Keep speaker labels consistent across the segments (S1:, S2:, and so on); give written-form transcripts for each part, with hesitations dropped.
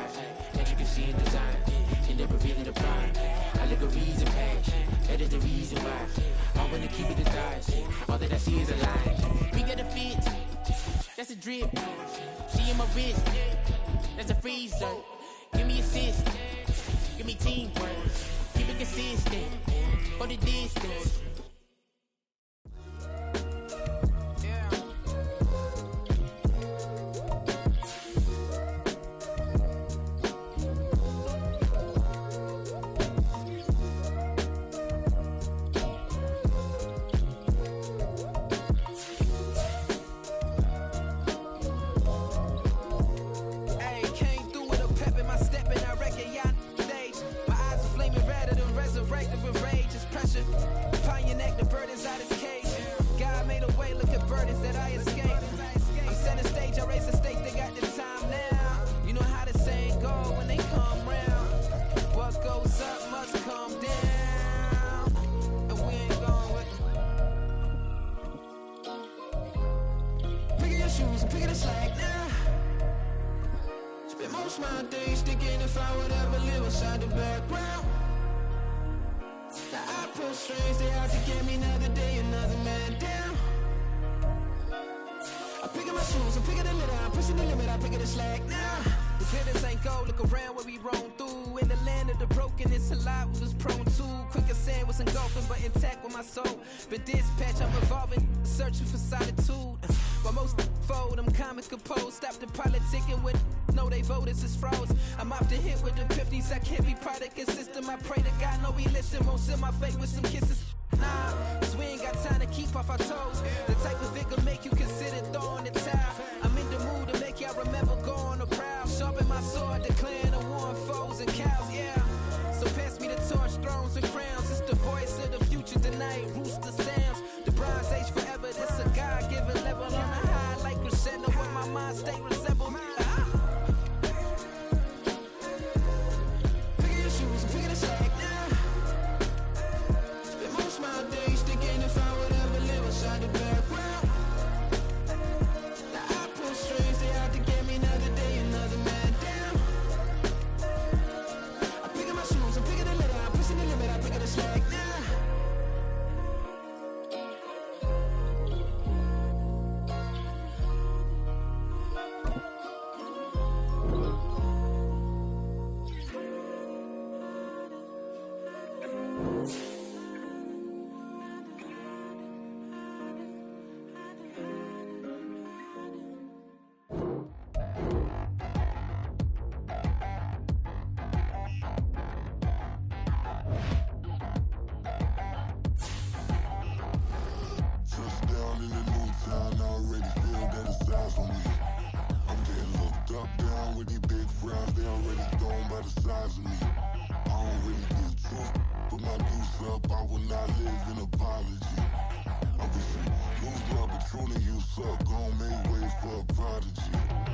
S1: eyes, intricacy and design, she never really the prime. I look a reason past, that is the reason why I wanna keep it disguised. All that I see is a lie. We got a fit, that's a drip. She in my wrist, that's a freezer. Give me assist, give me teamwork, keep it consistent, for the distance.
S2: But dispatch, I'm evolving, searching for solitude. While most fold, I'm comic composed. Stop the politicking with no, they voters is froze. I'm often hit with epiphanies. I can't be product and system. I pray to God, no, we listen. Won't send my fate with some kisses. Nah, cause we ain't got time to keep off our toes. The type of it can make you consider throwing the towel. I'm in the mood to make y'all remember going to proud. Sharpen my sword, declaring the war on foes and cows, yeah. So pass me the torch, thrones and crowns. It's the voice of the future tonight. Rooster sounds. The Bronze Age forever. This a God-given level on a high like crescendo. When my mind state resemble me. Pick your shoes and pick the slack now. Spend most of my days thinking if I would ever live inside the background. Now I pull strings, they out to get me another day, another man down. I'm picking my shoes, I'm picking the litter, I'm pushing the limit, I'm picking the slack now.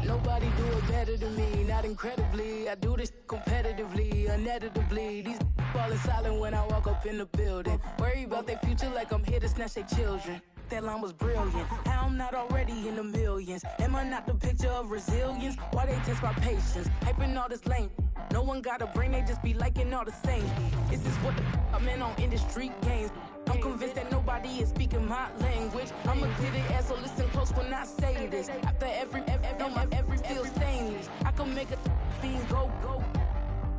S2: Nobody do it better than me, not incredibly. I do this competitively, uneditably. These falling silent when I walk up in the building. Worry about their future like I'm here to snatch their children. That line was brilliant. How I'm not already in the millions? Am I not the picture of resilience? Why they test my patience? Hyping all this lame. No one got a brain, they just be liking all the same. This is what the I'm in on industry games. I'm convinced that nobody is speaking my language. I'm a good ass, so listen close when I say this. After every feel stainless. I can make a fiend go.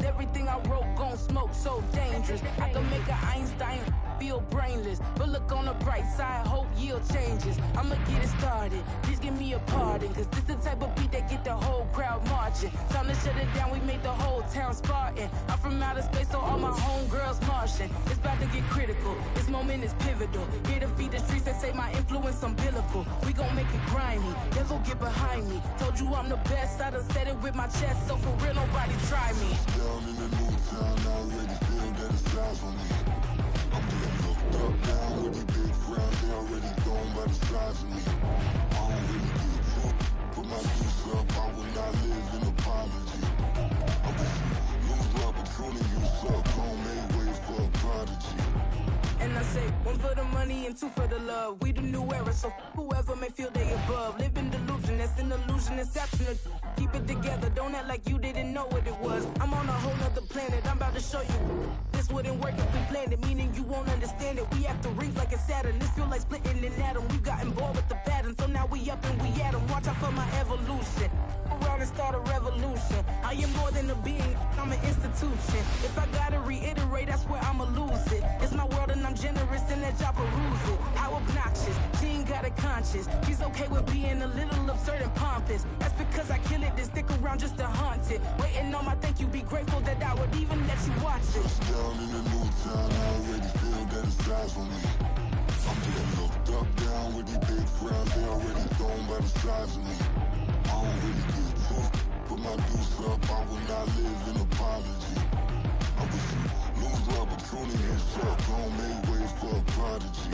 S2: Everything I wrote gon' smoke, so dangerous. I can make an Einstein feel brainless. But look on the bright side, hope yield changes. I'ma get it started, please give me a pardon. Cause this the type of beat that get the whole crowd marching. Time to shut it down, we made the whole town Spartan. I'm from outer space, so all my homegirls Martian. It's about to get critical, this moment is pivotal. Here to feed the streets that say my influence umbilical. We gon' make it grimy, never get behind me. Told you I'm the best, I done said it with my chest. So for real, nobody try me.
S3: Down in the new town, I already feel that it's eyes on me. I'm getting looked up down with these big frowns, they already gone by the size of me. I don't really get drunk, put my juice up, I will not live in apology. I wish you lose love, but truly you suck, gon' make way for a prodigy.
S2: And I say, one for the money. money and two for the love. We the new era, so whoever may feel they above. Living delusion, that's an illusion, inception. Keep it together, don't act like you didn't know what it was. I'm on a whole nother planet, I'm about to show you. This wouldn't work if we planned it, meaning you won't understand it. We have to rings like a Saturn, this feel like splitting an atom. We got involved with the pattern, so now we up and we at 'em. Watch out for my evolution. Around and start a revolution. I am more than a being, I'm an institution. If I gotta reiterate, I swear I'ma lose it. It's my world and I'm generous and that y'all peruse it. How obnoxious, she ain't got a conscience. She's okay with being a little absurd and pompous. That's because I kill it, then stick around just to haunt it. Waiting on my thank you, be grateful that I would even let you watch it.
S3: Down in the new town, I already feel that it's time for me. I'm getting looked up, down with these big crowds, they already thrown by the size of me. I don't really give a fuck, put my deuce up, I will not live in apology. I wish you lose the opportunity and shut, don't make way for a prodigy.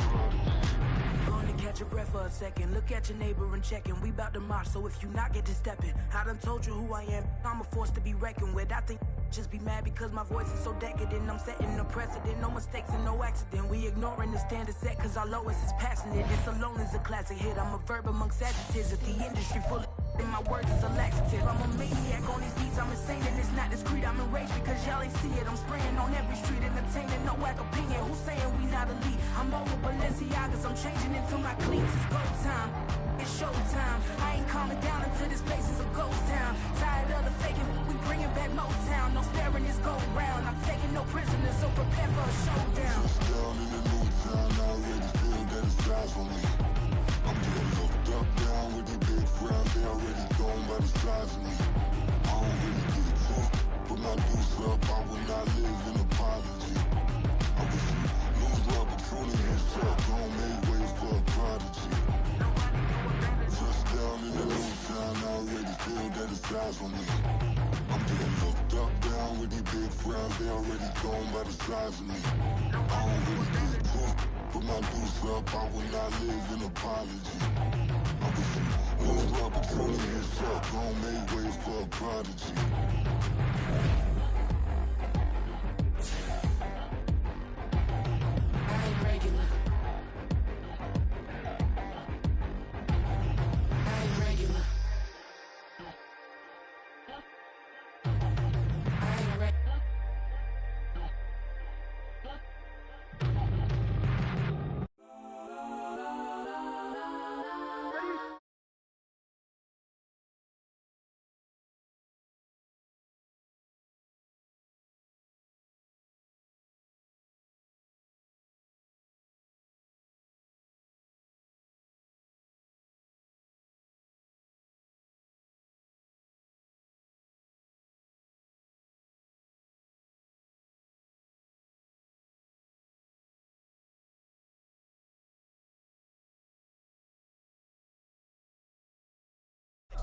S2: Going to catch your breath for a second. Look at your neighbor and check in. We bout to march, so if you not get to stepping. I done told you who I am. I'm a force to be reckoned with. I think just be mad because my voice is so decadent. I'm setting a precedent. No mistakes and no accident. We ignoring the standard set because our lowest is passionate. This alone is a classic hit. I'm a verb amongst adjectives. If the industry full of and my words is a laxative. I'm a maniac on these beats, I'm insane and it's not discreet. I'm enraged because y'all ain't see it. I'm spraying on every street, entertaining, no whack opinion. Who's saying we not elite? I'm over Balenciagas, I'm changing into my cleats. It's go time, it's showtime. I ain't calming down until this place is a ghost town. Tired of the faking, we bringing back Motown. No sparing this go round. I'm taking no prisoners, so prepare for a showdown.
S3: Down in the new town, I already feel that it's time for me. I'm getting looked up, down with these big crowds, they already thrown by the size of me. I don't really give a fuck, put my deuce up, I will not live in apology. I wish you lose the opportunity and shut, don't make way for a prodigy. Just down in the new town, I already feel that it's time for me. I'm getting looked up, down with these big crowds, they already thrown by the size of me. I don't really give a fuck, put my deuce up, I will not live in apology. I wish you lose the opportunity and shut, don't make way for a prodigy.
S2: I ain't regular. I ain't regular. I ain't regular.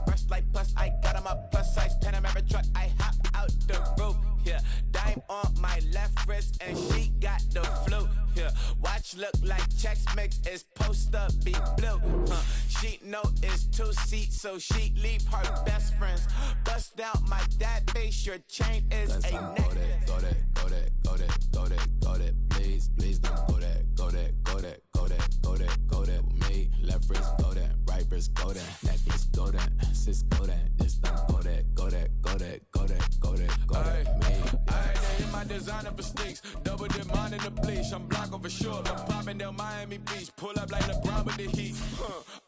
S1: Fresh like plus, I got on my plus size Panamera truck. I hop out the roof. Yeah, dime on my left wrist, and she got the flu. Yeah, watch look like Chex Mix is supposed to be blue. She know it's 2 seats, so she leave her best friends. Bust down my dad base, your chain is a necklace.
S4: Go that, go that, go that, go that, go that, please, please don't go that, go that, go that, go that, go that, go that with me. Left wrist go that, right wrist go that, necklace go that, sis go that, this don't go that, go that, go that, go that, go that, go that, me.
S1: Alright, in my designer for sneaks, double dip mine in the bleach. I'm block over short, I'm popping down Miami Beach, pull up like LeBron with the heat.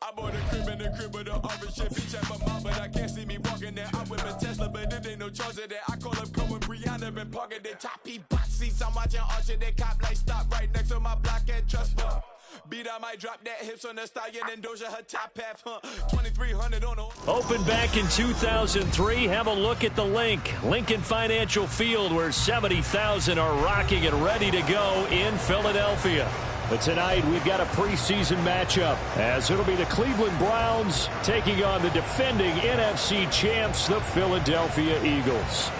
S1: I bought a crib in the crib with the orange shit, bitch at my mom, but I can't see me walking there. I whip a Tesla, but it ain't no charge of that. I call up Cohen, Brianna, been parking the top box seats. I'm watching Archer, they cop like stop right next to my block at Trust Fund. Beat, I might drop that hips on the stallion and Doja her top half, 2300 on the
S5: Open back in 2003. Have a look at the link. Lincoln Financial Field, where 70,000 are rocking and ready to go in Philadelphia. But tonight we've got a preseason matchup, as it'll be the Cleveland Browns taking on the defending NFC champs, the Philadelphia Eagles.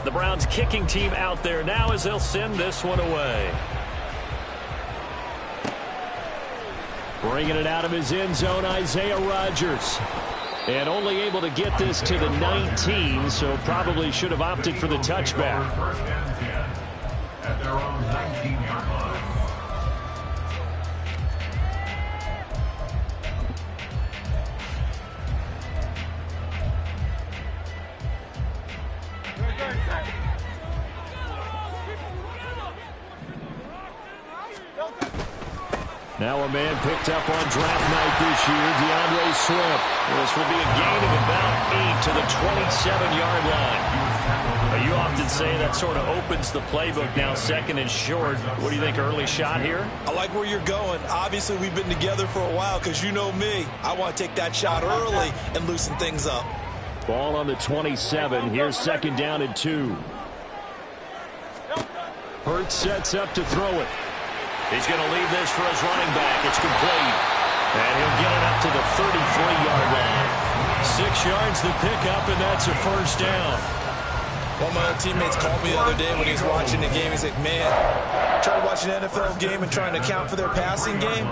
S5: The Browns kicking team out there now as they'll send this one away. Bringing it out of his end zone, Isaiah Rodgers. And only able to get this to the 19, so probably should have opted for the touchback.
S6: At their own 19-yard line.
S5: Now a man picked up on draft night this year, DeAndre Swift. This will be a gain of about 8 to the 27-yard line. You often say that sort of opens the playbook now, second and short. What do you think, early shot here?
S7: I like where you're going. Obviously, we've been together for a while because you know me. I want to take that shot early and loosen things up.
S5: Ball on the 27. Here's second down and 2. Hurts sets up to throw it. He's going to leave this for his running back. It's complete. And he'll get it up to the 33-yard line. 6 yards the pickup, and that's a first down.
S7: One of my old teammates called me the other day when he was watching the game. He's like, man, try to watch an NFL game and trying to account for their passing game?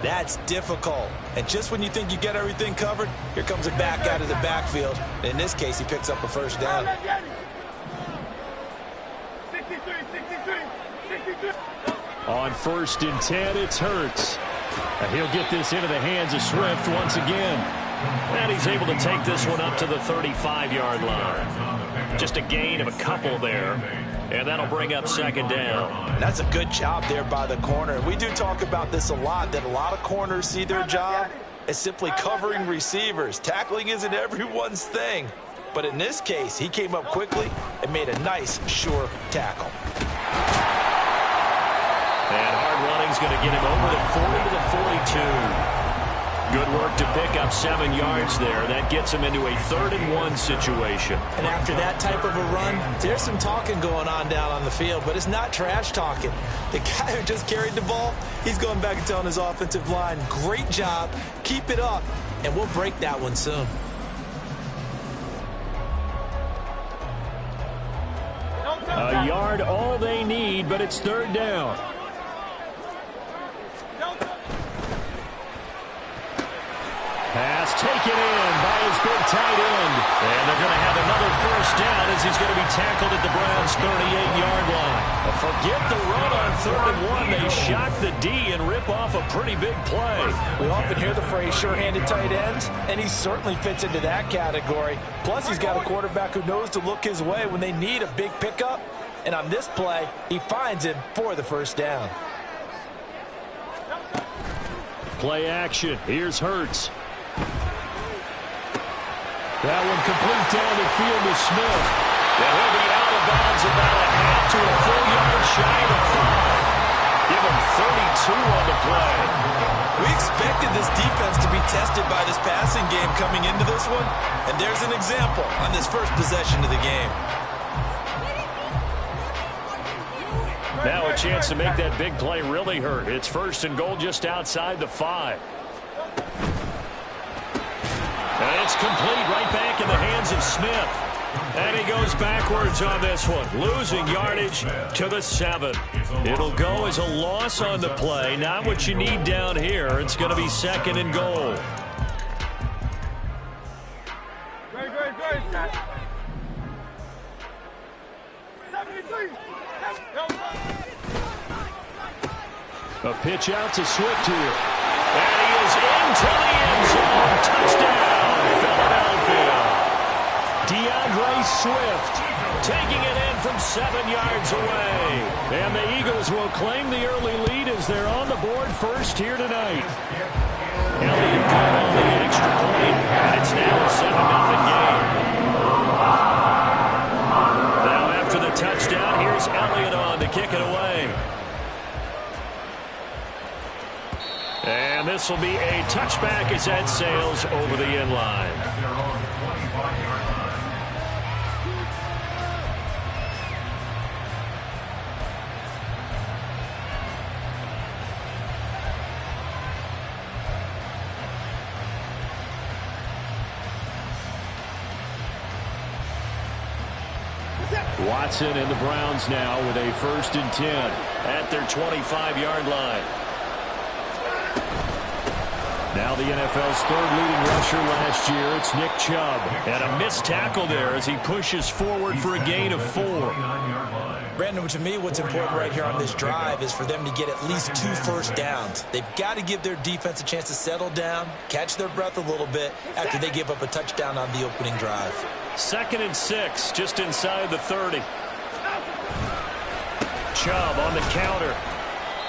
S7: That's difficult. And just when you think you get everything covered, here comes a back out of the backfield. And in this case, he picks up a first down.
S6: 63.
S5: On 1st and 10, it's Hurts. And he'll get this into the hands of Swift once again. And he's able to take this one up to the 35-yard line. Just a gain of a couple there. And that'll bring up second down.
S7: That's a good job there by the corner. We do talk about this a lot, that a lot of corners see their job as simply covering receivers. Tackling isn't everyone's thing. But in this case, he came up quickly and made a nice, sure tackle.
S5: And hard running's going to get him over the 40 to the 42. Good work to pick up 7 yards there. That gets him into a 3rd and 1 situation.
S7: And after that type of a run, there's some talking going on down on the field, but it's not trash talking. The guy who just carried the ball, he's going back and telling his offensive line, great job, keep it up, and we'll break that one soon.
S5: A yard all they need, but it's 3rd down. Pass taken in by his big tight end. And they're going to have another first down as he's going to be tackled at the Browns' 38-yard line. But forget the run on 3rd and 1. They shock the D and rip off a pretty big play.
S7: We often hear the phrase sure-handed tight ends, and he certainly fits into that category. Plus, he's got a quarterback who knows to look his way when they need a big pickup. And on this play, he finds him for the first down.
S5: Play action. Here's Hurts. That one complete down the field to Smith. And he'll be out of bounds about a half to a full yard shy of the 5. Give him 32 on the play.
S7: We expected this defense to be tested by this passing game coming into this one. And there's an example on this first possession of the game.
S5: Now a chance to make that big play really hurt. It's 1st and goal just outside the 5. And it's complete right back in the hands of Smith. And he goes backwards on this one, losing yardage to the 7. It'll go as a loss on the play. Not what you need down here. It's going to be 2nd and goal. A pitch out to Swift here. And he is into the end zone. Touchdown, Philadelphia. DeAndre Swift taking it in from 7 yards away. And the Eagles will claim the early lead as they're on the board first here tonight. Elliott got on the extra point, and it's now a 7-0 game. Now after the touchdown, here's Elliott on to kick it away. And this will be a touchback as that sails over the end line. Watson and the Browns now with a 1st and 10 at their 25-yard line. Now the NFL's third leading rusher last year, it's Nick Chubb. And a missed tackle there as he pushes forward for a gain of 4.
S7: Brandon, to me, what's important right here on this drive is for them to get at least 2 first downs. They've got to give their defense a chance to settle down, catch their breath a little bit after they give up a touchdown on the opening drive.
S5: 2nd and 6, just inside the 30. Chubb on the counter.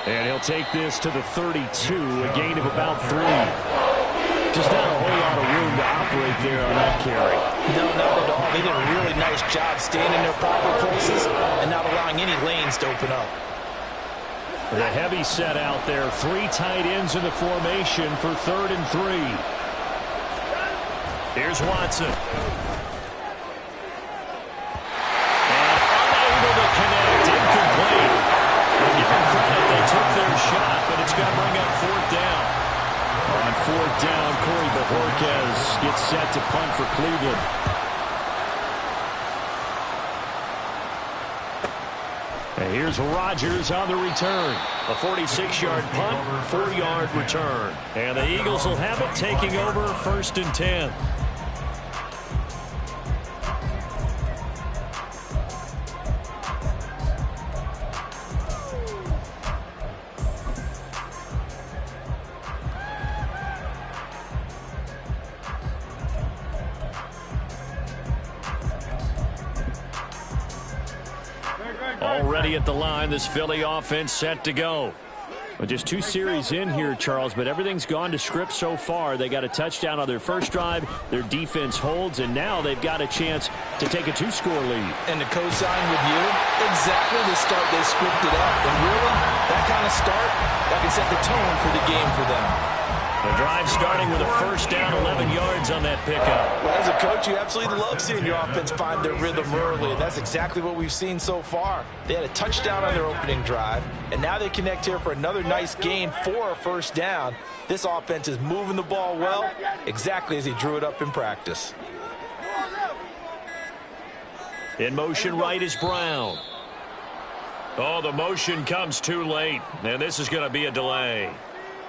S5: And he'll take this to the 32, a gain of about 3. Just not a whole lot of room to operate there on that carry.
S7: No, not at all. They did a really nice job staying in their proper places and not allowing any lanes to open up.
S5: The heavy set out there. 3 tight ends in the formation for 3rd and 3. Here's Watson. And unable to connect. Incomplete. Give them credit. They took their shot, but it's going to bring up 4th down. On 4th down, Corey Bojorquez gets set to punt for Cleveland. And here's Rodgers on the return. A 46-yard punt, 4-yard return. And the Eagles will have it, taking over 1st and 10. Already at the line, this Philly offense set to go. Well, just 2 series in here, Charles, but everything's gone to script so far. They got a touchdown on their first drive. Their defense holds, and now they've got a chance to take a 2-score lead.
S7: And to co-sign with you, exactly the start they scripted up. And really, that kind of start, that can set the tone for the game for them.
S5: The drive starting with a 1st down, 11 yards on that pickup.
S7: Well, as a coach, you absolutely love seeing your offense find their rhythm early, and that's exactly what we've seen so far. They had a touchdown on their opening drive, and now they connect here for another nice gain for a 1st down. This offense is moving the ball well, exactly as he drew it up in practice.
S5: In motion right is Brown. Oh, the motion comes too late, and this is going to be a delay.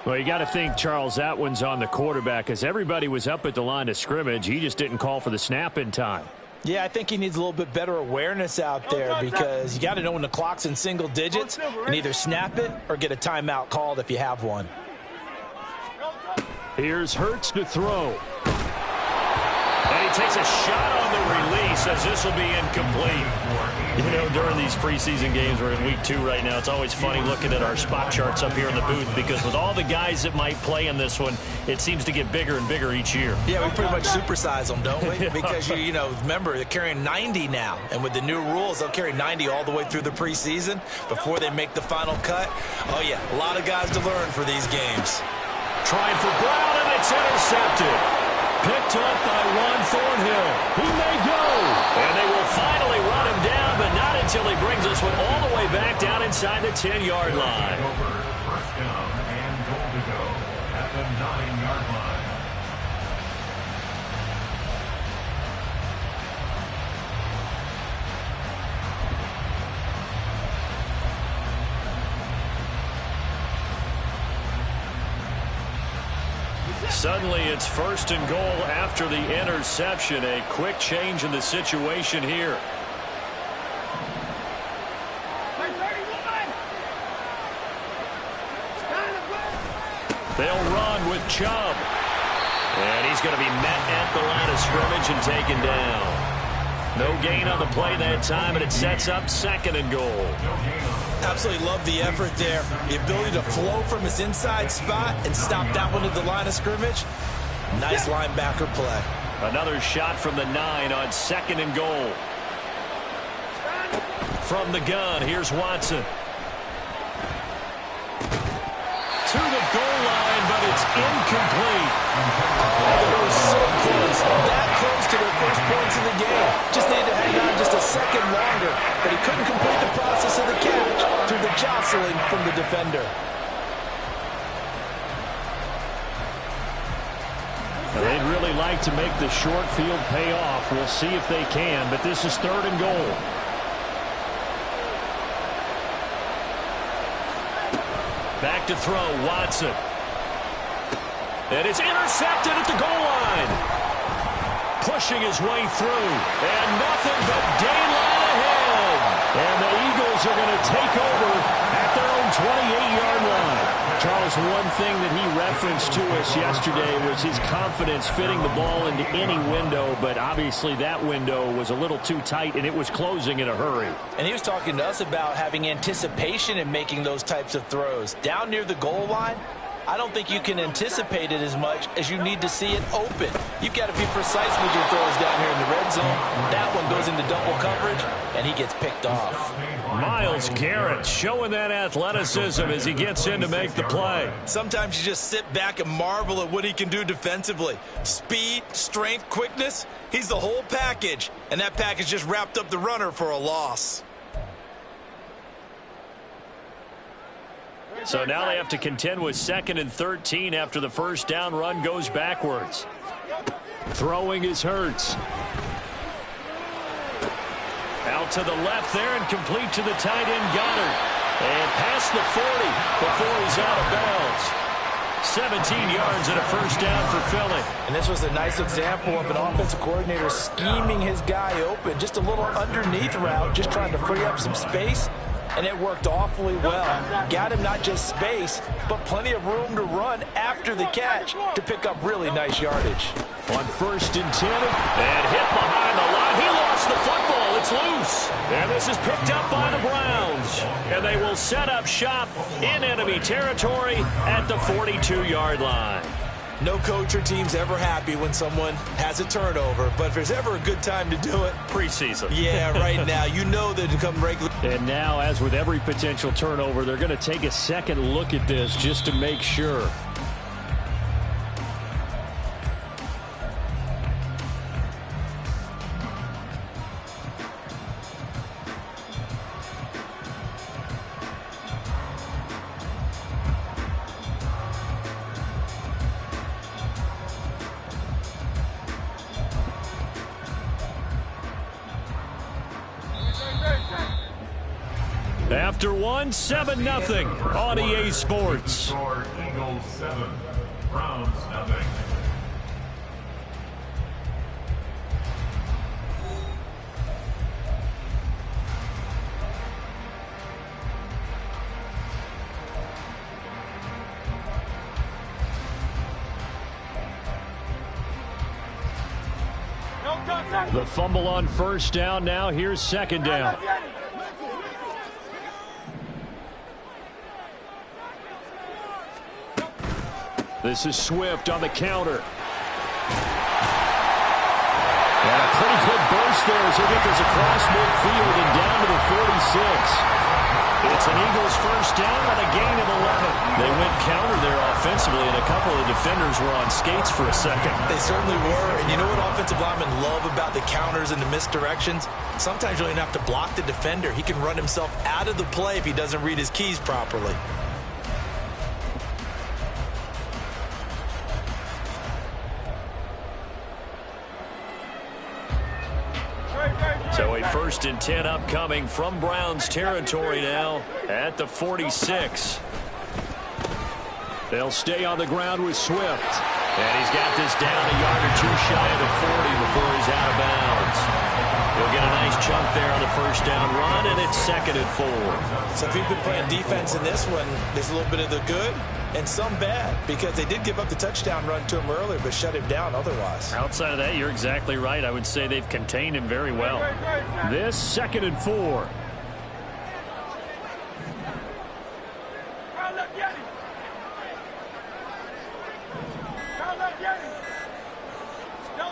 S5: Well, you got to think, Charles, that one's on the quarterback because everybody was up at the line of scrimmage. He just didn't call for the snap in time.
S7: Yeah, I think he needs a little bit better awareness out there because you got to know when the clock's in single digits and either snap it or get a timeout called if you have one.
S5: Here's Hurts to throw. And he takes a shot on the release as this will be incomplete. You know, during these preseason games, we're in week 2 right now. It's always funny looking at our spot charts up here in the booth because with all the guys that might play in this one, it seems to get bigger and bigger each year.
S7: Yeah, we pretty much supersize them, don't we? Because, you know, remember, they're carrying 90 now. And with the new rules, they'll carry 90 all the way through the preseason before they make the final cut. Oh, yeah, a lot of guys to learn for these games.
S5: Trying for Brown, and it's intercepted. Picked up by Juan Thornhill. He may go. And they will finally run him down, but not until he brings this one all the way back down inside the 10-yard line.
S6: 1st down and goal to go at the 9-yard line.
S5: Suddenly it's 1st and goal after the interception. A quick change in the situation here. They'll run with Chubb. And he's going to be met at the line of scrimmage and taken down. No gain on the play that time, and it sets up 2nd and goal.
S7: Absolutely love the effort there. The ability to flow from his inside spot and stop that one at the line of scrimmage. Nice linebacker play.
S5: Another shot from the 9 on 2nd and goal. From the gun, here's Watson. To the goal line, but it's incomplete.
S7: Oh, it was so close. That close to their first points in the game. Just needed to hang on just a second longer, but he couldn't complete the process of the catch through the jostling from the defender.
S5: They'd really like to make the short field pay off. We'll see if they can, but this is 3rd and goal. Back to throw, Watson. And it's intercepted at the goal line. Pushing his way through. And nothing but daylight ahead. And the Eagles are going to take over at their own 28-yard line. Charles, one thing that he referenced to us yesterday was his confidence fitting the ball into any window, but obviously that window was a little too tight, and it was closing in a hurry.
S7: And he was talking to us about having anticipation in making those types of throws. Down near the goal line, I don't think you can anticipate it as much as you need to see it open. You've got to be precise with your throws down here in the red zone. That one goes into double coverage, and he gets picked off.
S5: Myles Garrett showing that athleticism as he gets in to make the play.
S7: Sometimes you just sit back and marvel at what he can do defensively. Speed, strength, quickness, he's the whole package. And that package just wrapped up the runner for a loss.
S5: So now they have to contend with 2nd and 13 after the first down run goes backwards. Throwing is Hurts. Out to the left there and complete to the tight end Goddard. And past the 40 before he's out of bounds. 17 yards and a first down for Philly.
S7: And this was a nice example of an offensive coordinator scheming his guy open. Just a little underneath route, just trying to free up some space. And it worked awfully well. Got him not just space, but plenty of room to run after the catch to pick up really nice yardage.
S5: On 1st and 10, and hit behind the line. He lost the football. It's loose. And this is picked up by the Browns. And they will set up shop in enemy territory at the 42-yard line.
S7: No coach or team's ever happy when someone has a turnover, but if there's ever a good time to do it,
S5: preseason.
S7: Yeah, right now. You know that to come regular.
S5: And now, as with every potential turnover, they're going to take a second look at this just to make sure. After 7-0 on EA Sports.
S6: Eagles 7, Browns nothing.
S5: The fumble on first down. Now here's second down. This is Swift on the counter. And a pretty good burst there as he gets this across midfield and down to the 46. It's an Eagles first down and a gain of 11. They went counter there offensively, and a couple of defenders were on skates for a second.
S7: They certainly were. And you know what offensive linemen love about the counters and the misdirections? Sometimes you don't even have to block the defender. He can run himself out of the play if he doesn't read his keys properly.
S5: So a 1st and 10 upcoming from Browns territory now at the 46. They'll stay on the ground with Swift. And he's got this down a yard or two shy of the 40 before he's out of bounds. He'll get a nice chunk there on the first down run, and it's 2nd and 4.
S7: So if you've been playing defense in this one, there's a little bit of the good and some bad, because they did give up the touchdown run to him earlier, but shut him down otherwise.
S5: Outside of that, you're exactly right. I would say they've contained him very well. This 2nd and 4.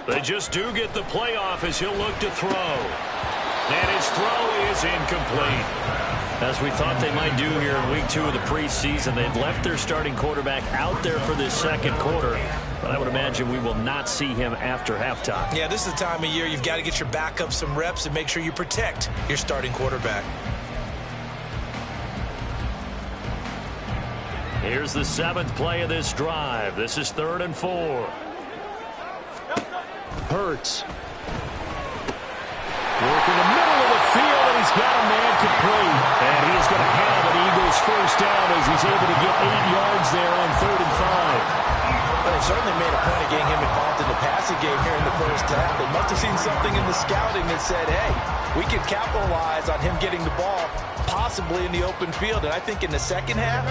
S5: They just do get the playoff as he'll look to throw. And his throw is incomplete. As we thought they might do here in week 2 of the preseason, they've left their starting quarterback out there for this second quarter. But I would imagine we will not see him after halftime.
S7: Yeah, this is the time of year you've got to get your backup some reps and make sure you protect your starting quarterback.
S5: Here's the 7th play of this drive. This is 3rd and 4. Hurts. Working the middle of the field, and he's got a man complete. And he is going to have an Eagles first down as he's able to get 8 yards there on 3rd and 5.
S7: But it's certainly made a point of getting him involved in the passing game here in the first half. They must have seen something in the scouting that said, hey, we can capitalize on him getting the ball possibly in the open field. And I think in the second half,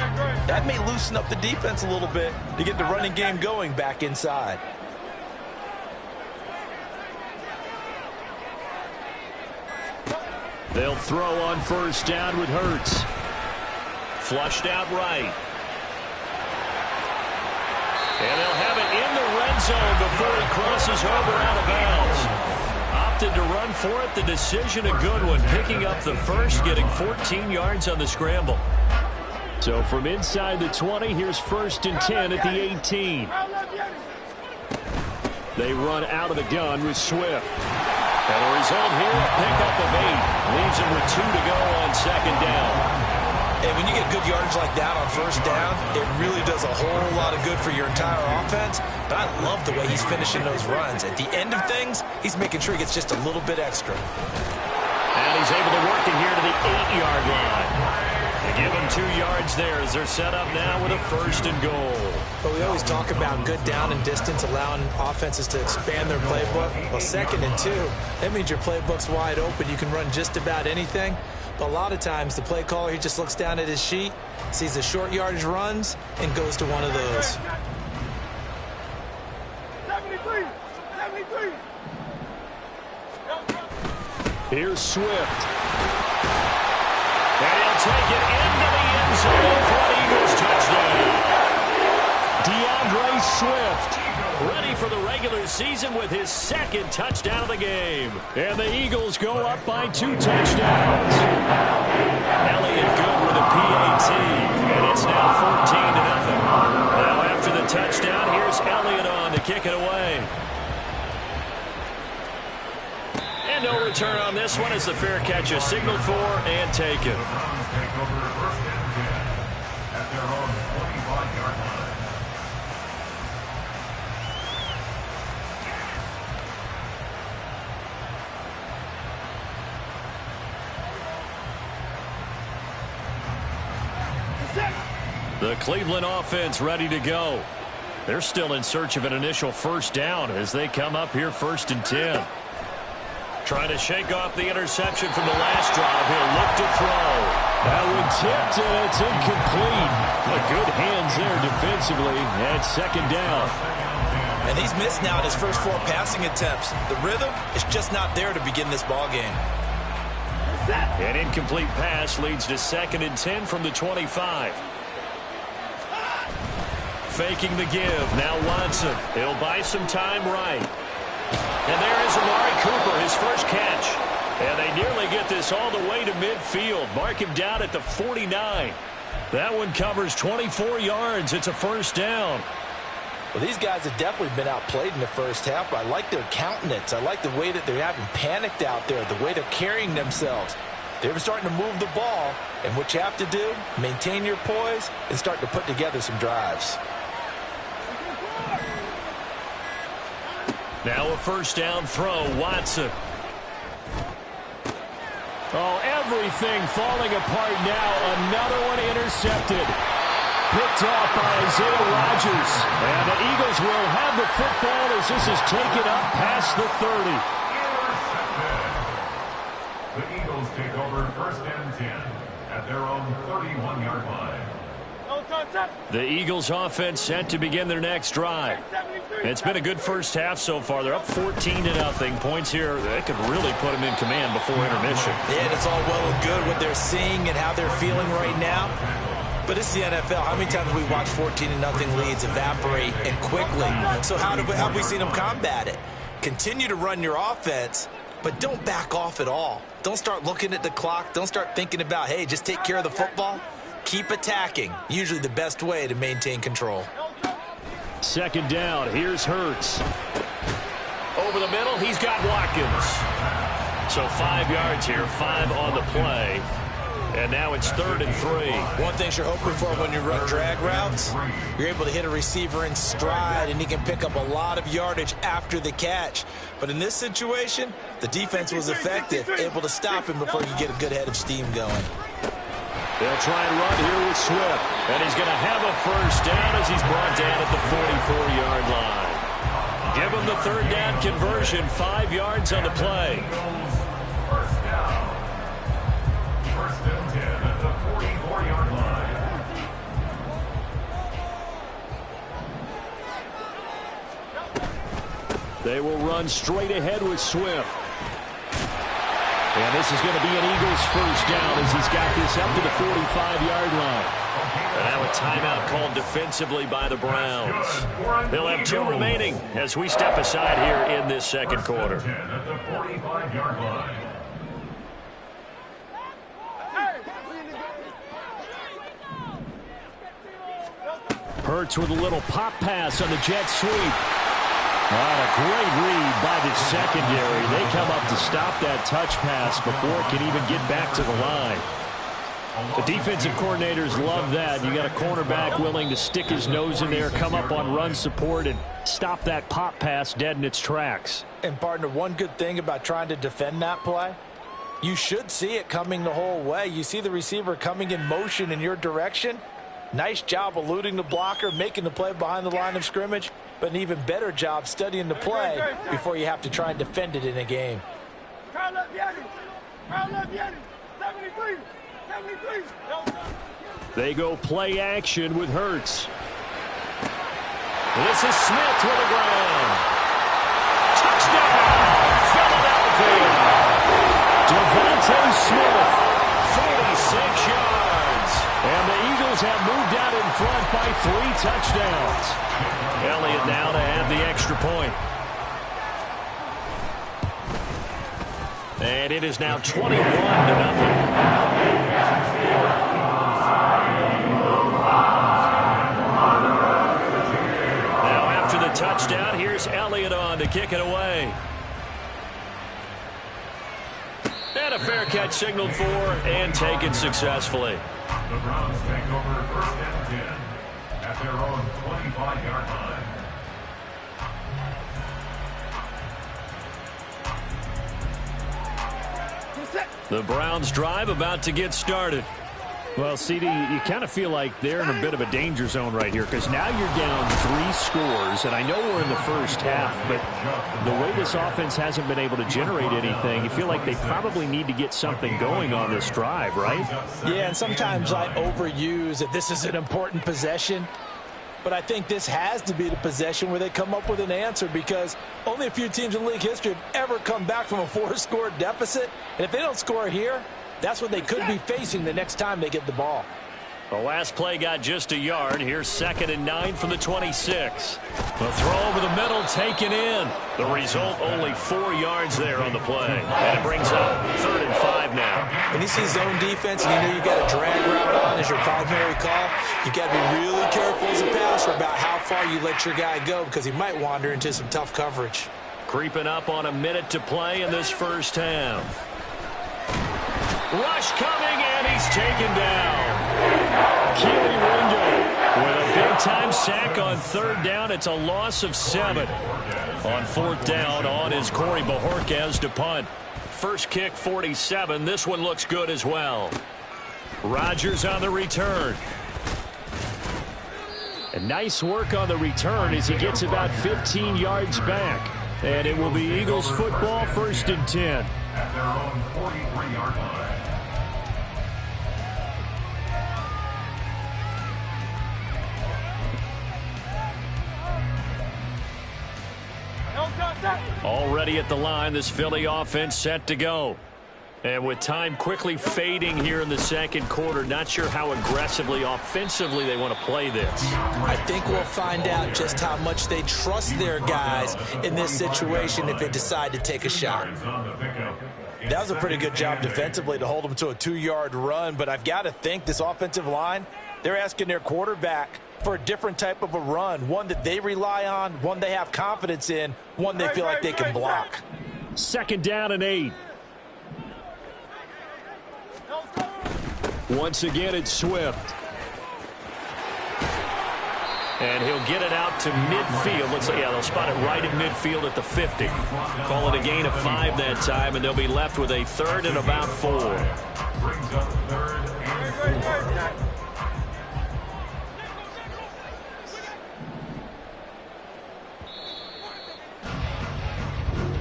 S7: that may loosen up the defense a little bit to get the running game going back inside.
S5: They'll throw on first down with Hurts. Flushed out right. And they'll have it in the red zone before he crosses over out of bounds. Opted to run for it. The decision a good one. Picking up the first, getting 14 yards on the scramble. So from inside the 20, here's 1st and 10 at the 18. They run out of the gun with Swift. And the result here, a pickup of 8. Leaves him with 2 to go on second down.
S7: And when you get good yardage like that on first down, it really does a whole lot of good for your entire offense. But I love the way he's finishing those runs. At the end of things, he's making sure he gets just a little bit extra.
S5: And he's able to work it here to the 8-yard line. They give him 2 yards there as they're set up now with a 1st and goal.
S7: But we always talk about good down and distance, allowing offenses to expand their playbook. Well, 2nd and 2, that means your playbook's wide open. You can run just about anything. But a lot of times, the play caller, he just looks down at his sheet, sees the short yardage runs, and goes to one of those.
S8: 73.
S5: Here's Swift. And he'll take it into the end zone for an Eagles touchdown. DeAndre Swift, ready for the regular season with his 2nd touchdown of the game. And the Eagles go up by 2 touchdowns. Elliott good with a PAT, and it's now 14-0. Now after the touchdown, here's Elliott on to kick it away. And no return on this one as the fair catch is signaled for and taken. The Cleveland offense ready to go. They're still in search of an initial first down as they come up here 1st and 10. Trying to shake off the interception from the last drive. He'll look to throw. That one tipped, and it's incomplete. But good hands there defensively at 2nd down.
S7: And he's missed now in his first 4 passing attempts. The rhythm is just not there to begin this ball game.
S5: An incomplete pass leads to 2nd and 10 from the 25. Faking the give. Now Watson. He'll buy some time right. And there is Amari Cooper, his first catch. And they nearly get this all the way to midfield. Mark him down at the 49. That one covers 24 yards. It's a 1st down.
S7: Well, these guys have definitely been outplayed in the first half, but I like their countenance. I like the way that they're having panicked out there, the way they're carrying themselves. They're starting to move the ball, and what you have to do, maintain your poise and start to put together some drives.
S5: Now a 1st down throw, Watson. Oh, everything falling apart now. Another one intercepted. Picked off by Isaiah Rodgers. And the Eagles will have the football as this is taken up past the 30.
S6: The Eagles take over 1st and 10 at their own 31-yard line.
S5: The Eagles offense set to begin their next drive. It's been a good first half so far. They're up 14-0. Points here, they could really put them in command before intermission.
S7: Yeah, and it's all well and good what they're seeing and how they're feeling right now. But it's the NFL. How many times have we watched 14-0 leads evaporate and quickly? So how have we seen them combat it? Continue to run your offense, but don't back off at all. Don't start looking at the clock. Don't start thinking about, hey, just take care of the football. Keep attacking. Usually the best way to maintain control.
S5: 2nd down. Here's Hurts. Over the middle, he's got Watkins. So 5 yards here, 5 on the play. And now it's 3rd and 3.
S7: One thing you're hoping for when you run drag routes, you're able to hit a receiver in stride, and he can pick up a lot of yardage after the catch. But in this situation, the defense was effective, able to stop him before you get a good head of steam going.
S5: They'll try and run here with Swift. And he's going to have a first down as he's brought down at the 44-yard line. Give him the third down conversion, 5 yards on the play.
S6: First down. First and 10 at the 44-yard line.
S5: They will run straight ahead with Swift. And this is going to be an Eagles first down as he's got this up to the 45-yard line. And now a timeout called defensively by the Browns. They'll have 2 remaining as we step aside here in this second quarter.
S6: At the 45-yard line.
S5: Hurts with a little pop pass on the jet sweep. A great read by the secondary. They come up to stop that touch pass before it can even get back to the line. The defensive coordinators love that. You got a cornerback willing to stick his nose in there, come up on run support, and stop that pop pass dead in its tracks.
S7: And, partner, one good thing about trying to defend that play, you should see it coming the whole way. You see the receiver coming in motion in your direction. Nice job eluding the blocker, making the play behind the line of scrimmage, but an even better job studying the play before you have to try and defend it in a game.
S5: They go play action with Hurts. This is Smith with the ground. Touchdown, Philadelphia. Devontae Smith, 46 yards. And the Eagles have moved out in front by 3 touchdowns. Elliott now to have the extra point. And it is now 21-0. Now after the touchdown, here's Elliott on to kick it away. And a fair catch signaled for and taken successfully.
S6: The Browns take over first and 10 at their own 25-yard line.
S5: The Browns drive about to get started. Well, CD, you kind of feel like they're in a bit of a danger zone right here because now you're down 3 scores, and I know we're in the first half, but the way this offense hasn't been able to generate anything, you feel like they probably need to get something going on this drive, right?
S7: Yeah, and sometimes I overuse that this is an important possession, but I think this has to be the possession where they come up with an answer because only a few teams in league history have ever come back from a 4-score deficit, and if they don't score here, that's what they could be facing the next time they get the ball.
S5: The last play got just a yard. Here's 2nd and 9 from the 26. The throw over the middle taken in. The result, only 4 yards there on the play. And it brings up 3rd and 5 now.
S7: When you see zone defense and you know you got a drag route on as your primary call, you got to be really careful as a passer about how far you let your guy go because he might wander into some tough coverage.
S5: Creeping up on a minute to play in this first half. Rush coming, and he's taken down. Keely Ringo with a big-time sack on 3rd down. It's a loss of 7. On 4th down, on is Corey Bajorquez to punt. First kick, 47. This one looks good as well. Rodgers on the return. And nice work on the return as he gets about 15 yards back. And it will be Eagles football, 1st and 10.
S6: At their own 43-yard line.
S5: Already at the line, this Philly offense set to go. And with time quickly fading here in the second quarter, not sure how aggressively, offensively they want to play this.
S7: I think we'll find out just how much they trust their guys in this situation if they decide to take a shot. That was a pretty good job defensively to hold them to a 2-yard run, but I've got to think this offensive line, they're asking their quarterback for a different type of a run, one that they rely on, one they have confidence in, one they feel like they can block.
S5: 2nd down and 8. Once again, it's Swift. And he'll get it out to midfield. Looks like, yeah, they'll spot it right at midfield at the 50. Call it a gain of 5 that time, and they'll be left with a 3rd and about 4.
S6: Brings up 3rd and 4.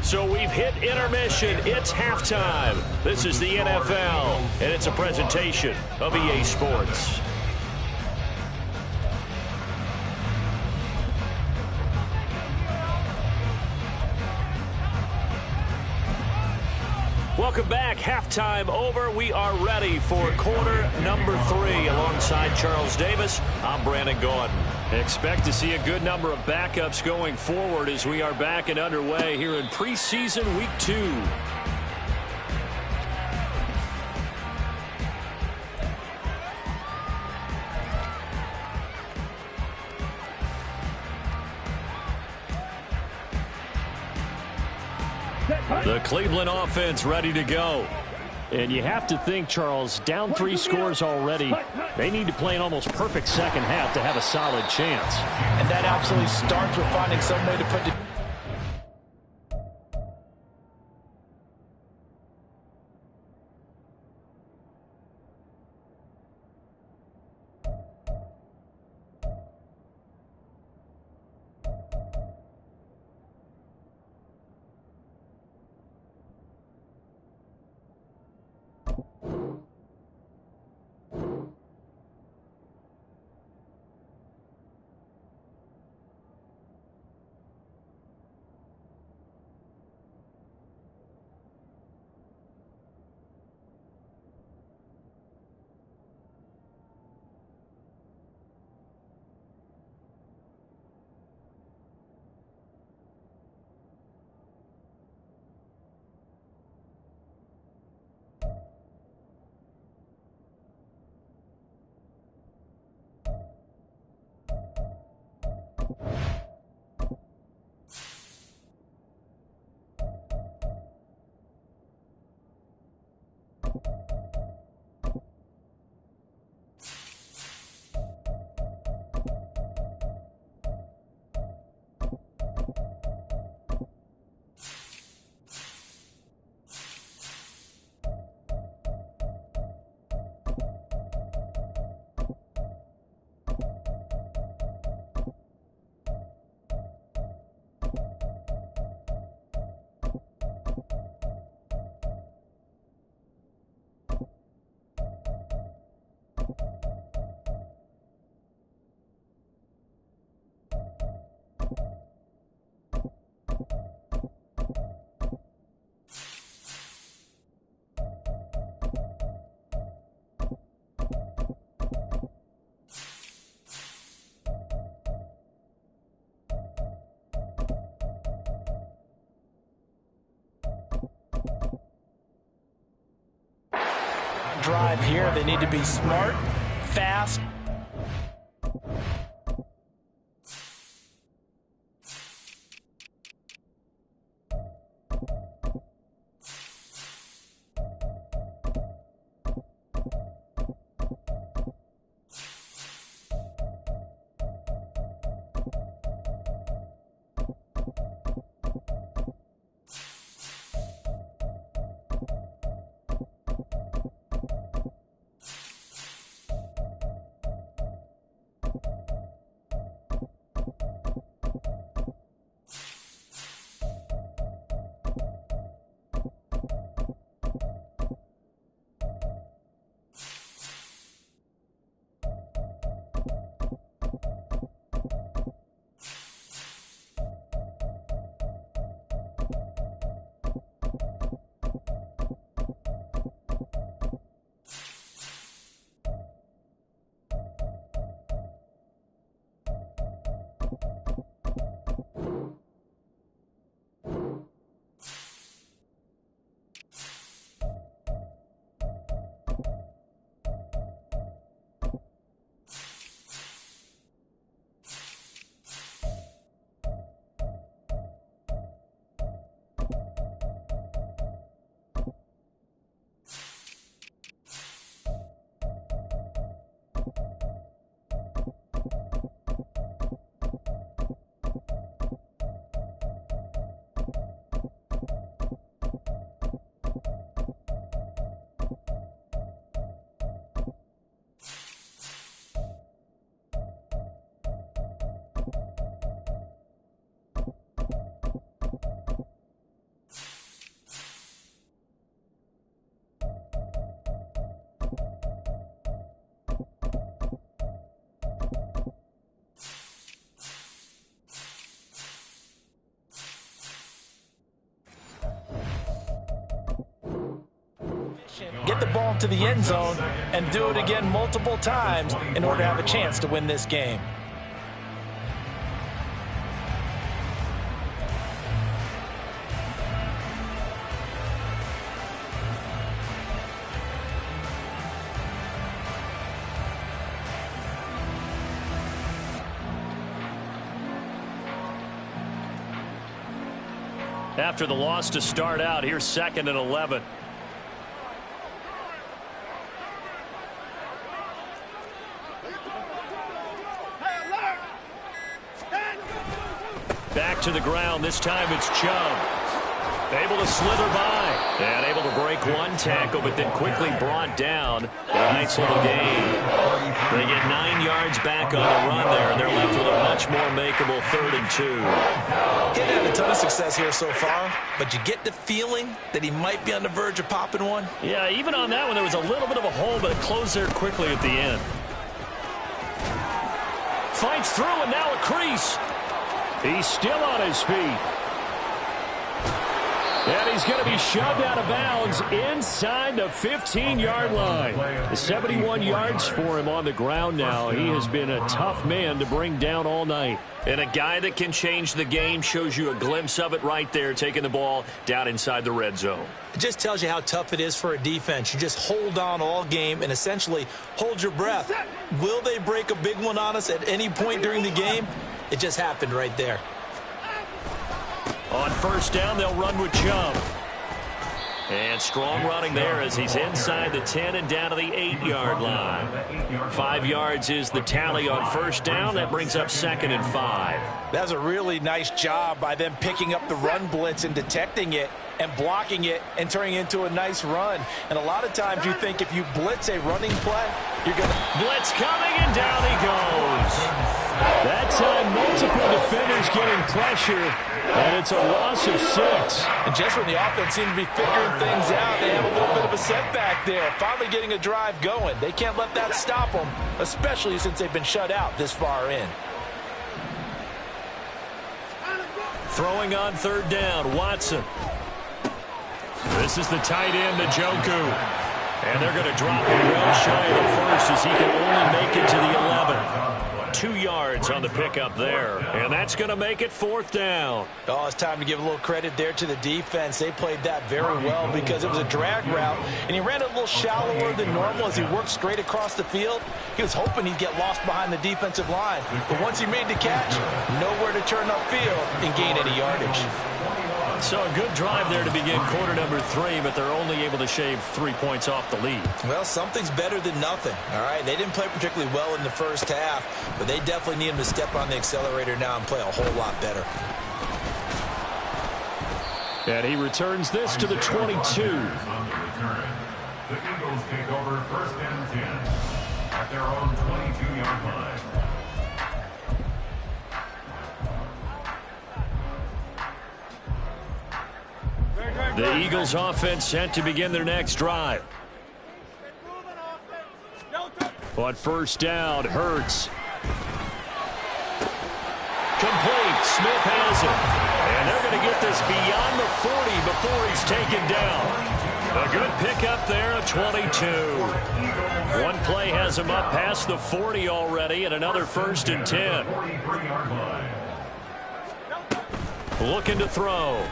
S5: So we've hit intermission. It's halftime. This is the NFL, and it's a presentation of EA Sports. Welcome back. Halftime over. We are ready for quarter number 3. Alongside Charles Davis, I'm Brandon Gordon. Expect to see a good number of backups going forward as we are back and underway here in preseason week 2. The Cleveland offense ready to go. And you have to think, Charles, down 3 scores already. They need to play an almost perfect second half to have a solid chance.
S7: And that absolutely starts with finding some way to put the... drive here. They need to be smart, fast. get the ball into the end zone, and do it again multiple times in order to have a chance to win this game.
S5: After the loss to start out, here's 2nd and 11. Back to the ground. This time it's Chubb. Able to slither by. And able to break one tackle, but then quickly brought down. A nice little gain. They get 9 yards back on the run there, and they're left with a much more makeable 3rd and 2.
S7: He hadn't had a ton of success here so far, but you get the feeling that he might be on the verge of popping one.
S5: Yeah, even on that one, there was a little bit of a hole, but it closed there quickly at the end. Fights through, and now a crease. He's still on his feet. And he's going to be shoved out of bounds inside the 15-yard line. 71 yards for him on the ground now. He has been a tough man to bring down all night. And a guy that can change the game, shows you a glimpse of it right there, taking the ball down inside the red zone.
S7: It just tells you how tough it is for a defense. You just hold on all game and essentially hold your breath. Will they break a big one on us at any point during the game? It just happened right there.
S5: On 1st down, they'll run with Chubb. And strong running there as he's inside the 10 and down to the 8-yard line. 5 yards is the tally on 1st down. That brings up 2nd and 5.
S7: That's a really nice job by them picking up the run blitz and detecting it and blocking it and turning it into a nice run. And a lot of times you think if you blitz a running play, you're going to...
S5: Blitz coming, and down he goes. That time, multiple defenders getting pressure, and it's a loss of 6.
S7: And just when the offense seemed to be figuring things out, they have a little bit of a setback there. Finally getting a drive going. They can't let that stop them, especially since they've been shut out this far in.
S5: Throwing on 3rd down, Watson. This is the tight end, Njoku. And they're going to drop him well shy of the 1st as he can only make it to the 11. 2 yards on the pickup there. And that's going to make it 4th down.
S7: Oh, it's time to give a little credit there to the defense. They played that very well because it was a drag route, and he ran a little shallower than normal as he worked straight across the field. He was hoping he'd get lost behind the defensive line. But once he made the catch, nowhere to turn upfield and gain any yardage.
S5: So a good drive there to begin quarter number 3, but they're only able to shave 3 points off the lead.
S7: Well, something's better than nothing, all right? They didn't play particularly well in the 1st half, but they definitely need him to step on the accelerator now and play a whole lot better.
S5: And he returns this to the 22.
S6: The Eagles take over 1st and 10 at their own 22-yard line.
S5: The Eagles offense set to begin their next drive. On 1st down, Hurts. Complete. Smith has it. And they're going to get this beyond the 40 before he's taken down. A good pickup there at 22. One play has him up past the 40 already, and another 1st and 10. Looking to throw.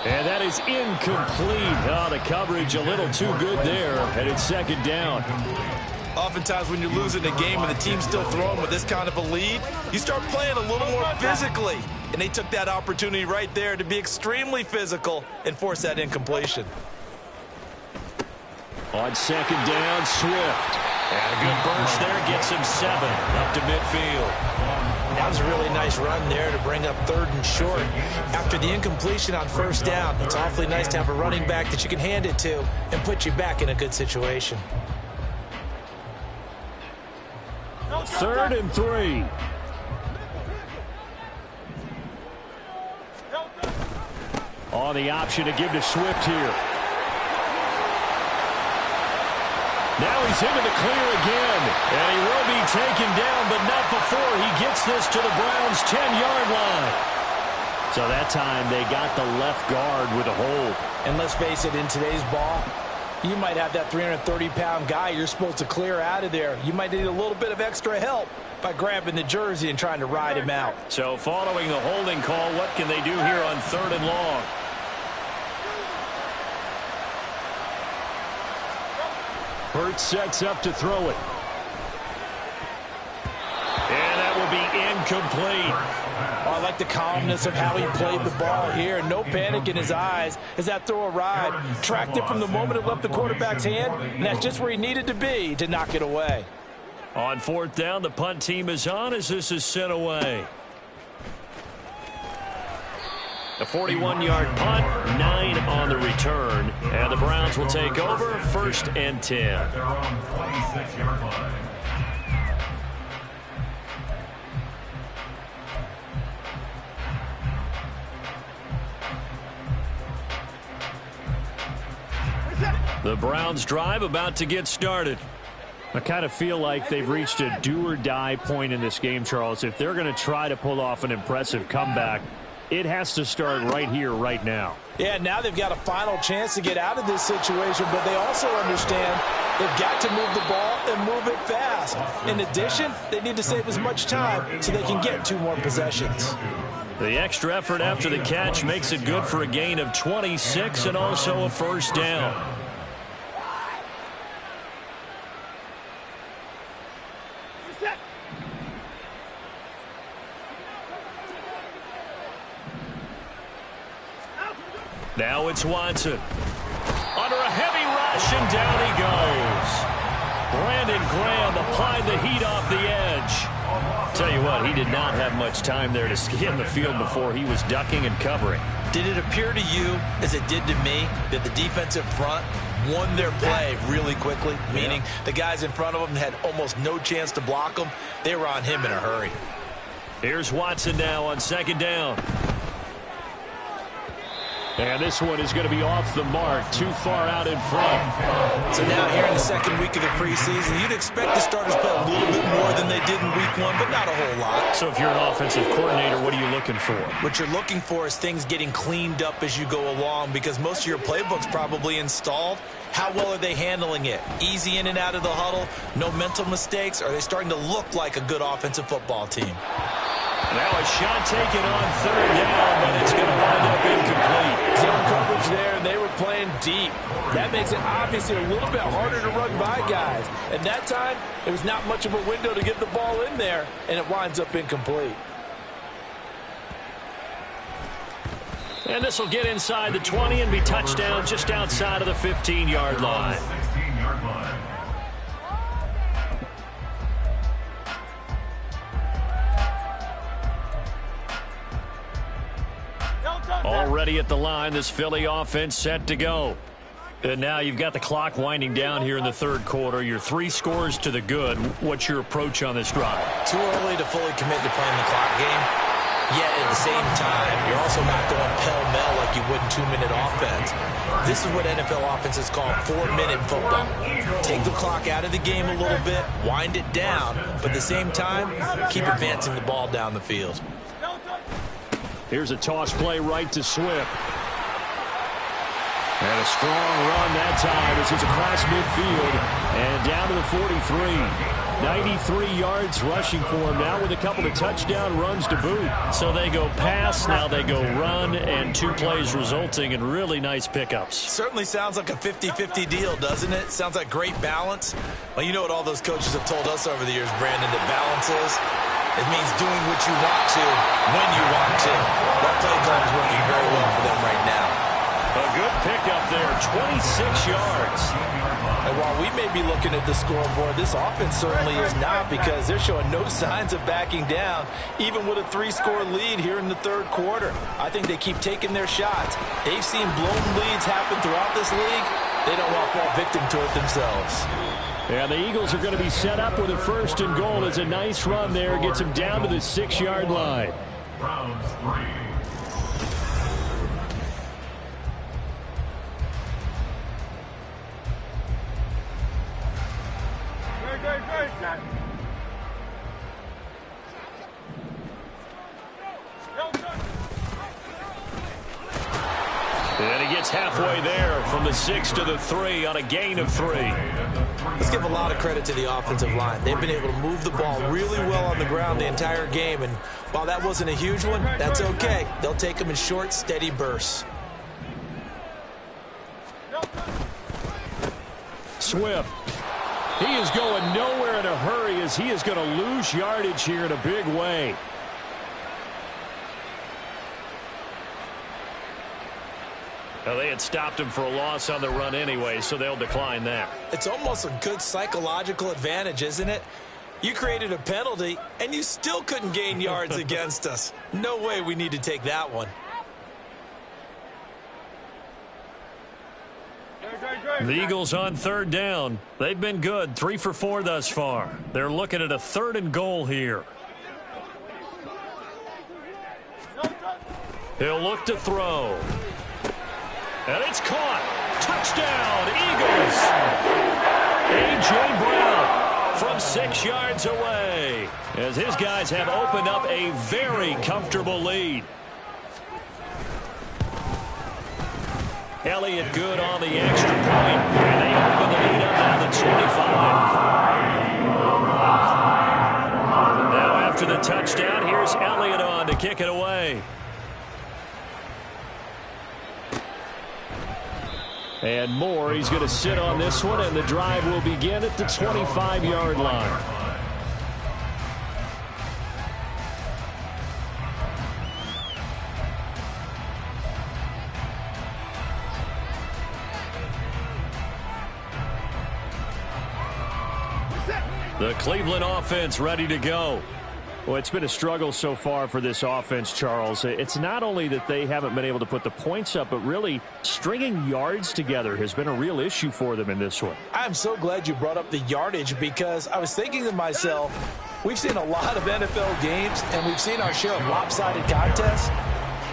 S5: And that is incomplete. Oh, the coverage a little too good there, and it's 2nd down.
S7: Oftentimes when you're losing a game and the team's still throwing with this kind of a lead, you start playing a little more physically. And they took that opportunity right there to be extremely physical and force that incompletion.
S5: On 2nd down, Swift. And a good burst there gets him 7 up to midfield.
S7: That was a really nice run there to bring up 3rd and short. After the incompletion on 1st down, it's awfully nice to have a running back that you can hand it to and put you back in a good situation.
S5: 3rd and 3. On the option to give to Swift here. Now he's into the clear again, and he will be taken down, but not before he gets this to the Browns' 10-yard line. So that time they got the left guard with a hold.
S7: And let's face it, in today's ball, you might have that 330-pound guy you're supposed to clear out of there. You might need a little bit of extra help by grabbing the jersey and trying to ride him out.
S5: So following the holding call, what can they do here on 3rd and long? Burt sets up to throw it. And that will be incomplete.
S7: Oh, I like the calmness of how he played the ball here. No panic in his eyes as that throw arrived. Tracked it from the moment it left the quarterback's hand, and that's just where he needed to be to knock it away.
S5: On 4th down, the punt team is on as this is sent away. A 41-yard punt, 9 on the return, and the Browns will take over 1st and 10.
S6: At their own 26-yard line.
S5: The Browns drive about to get started. I kind of feel like they've reached a do-or-die point in this game, Charles. If they're going to try to pull off an impressive comeback, it has to start right here, right now.
S7: Yeah, now they've got a final chance to get out of this situation, but they also understand they've got to move the ball and move it fast. In addition, they need to save as much time so they can get 2 more possessions.
S5: The extra effort after the catch makes it good for a gain of 26 and also a 1st down. Now it's Watson. Under a heavy rush, and down he goes. Brandon Graham applied the heat off the edge. Tell you what, he did not have much time there to skim the field before he was ducking and covering.
S7: Did it appear to you, as it did to me, that the defensive front won their play really quickly? Meaning the guys in front of them had almost no chance to block them. They were on him in a hurry.
S5: Here's Watson now on 2nd down. And this one is going to be off the mark, too far out in front.
S7: So now here in the 2nd week of the preseason, you'd expect the starters play a little bit more than they did in week 1, but not a whole lot.
S5: So if you're an offensive coordinator, what are you looking for?
S7: What you're looking for is things getting cleaned up as you go along, because most of your playbook's probably installed. How well are they handling it? Easy in and out of the huddle, no mental mistakes? Are they starting to look like a good offensive football team?
S5: Now a shot taken on 3rd down, but it's going to wind up incomplete.
S7: Zone coverage there, and they were playing deep. That makes it obviously a little bit harder to run by guys. And that time, there was not much of a window to get the ball in there, and it winds up incomplete.
S5: And this will get inside the 20 and be touchdown just outside of the 15-yard line.
S6: 16-yard line.
S5: Already at the line, this Philly offense set to go. And now you've got the clock winding down here in the 3rd quarter. You're 3 scores to the good. What's your approach on this drive?
S7: Too early to fully commit to playing the clock game. Yet at the same time, you're also not going pell-mell like you would in 2-minute offense. This is what NFL offenses call 4-minute football. Take the clock out of the game a little bit, wind it down, but at the same time, keep advancing the ball down the field.
S5: Here's a toss play right to Swift. And a strong run that time as it's across midfield and down to the 43. 93 yards rushing for him now with a couple of touchdown runs to boot. So they go pass, now they go run, and 2 plays resulting in really nice pickups.
S7: Certainly sounds like a 50-50 deal, doesn't it? Sounds like great balance. Well, you know what all those coaches have told us over the years, Brandon, that balance is? It means doing what you want to when you want to. That play call is working very well for them right now.
S5: A good pickup there, 26 yards.
S7: And while we may be looking at the scoreboard, this offense certainly is not, because they're showing no signs of backing down, even with a 3-score lead here in the 3rd quarter. I think they keep taking their shots. They've seen blown leads happen throughout this league. They don't want to fall victim to it themselves.
S5: Yeah, the Eagles are going to be set up with a 1st and goal. It's a nice run there. Gets them down to the 6-yard line.
S6: Browns 3.
S5: Halfway there from the 6 to the 3 on a gain of 3.
S7: Let's give a lot of credit to the offensive line. They've been able to move the ball really well on the ground the entire game, and while that wasn't a huge one, that's okay. They'll take them in short, steady bursts.
S5: Swift. He is going nowhere in a hurry as he is going to lose yardage here in a big way. Well, they had stopped him for a loss on the run anyway, so they'll decline that.
S7: It's almost a good psychological advantage, isn't it? You created a penalty, and you still couldn't gain yards against us. No way we need to take that one.
S5: The Eagles on third down. They've been good, 3 for 4 thus far. They're looking at a 3rd and goal here. He'll look to throw. And it's caught. Touchdown, Eagles. A.J. Brown from 6 yards away as his guys have opened up a very comfortable lead. Elliott good on the extra point, and they open the lead up now to 25. Now after the touchdown, here's Elliott on to kick it away. And Moore, he's going to sit on this one, and the drive will begin at the 25-yard line. The Cleveland offense ready to go. Well, it's been a struggle so far for this offense, Charles. It's not only that they haven't been able to put the points up, but really stringing yards together has been a real issue for them in this one.
S7: I'm so glad you brought up the yardage because I was thinking to myself, we've seen a lot of NFL games and we've seen our share of lopsided contests,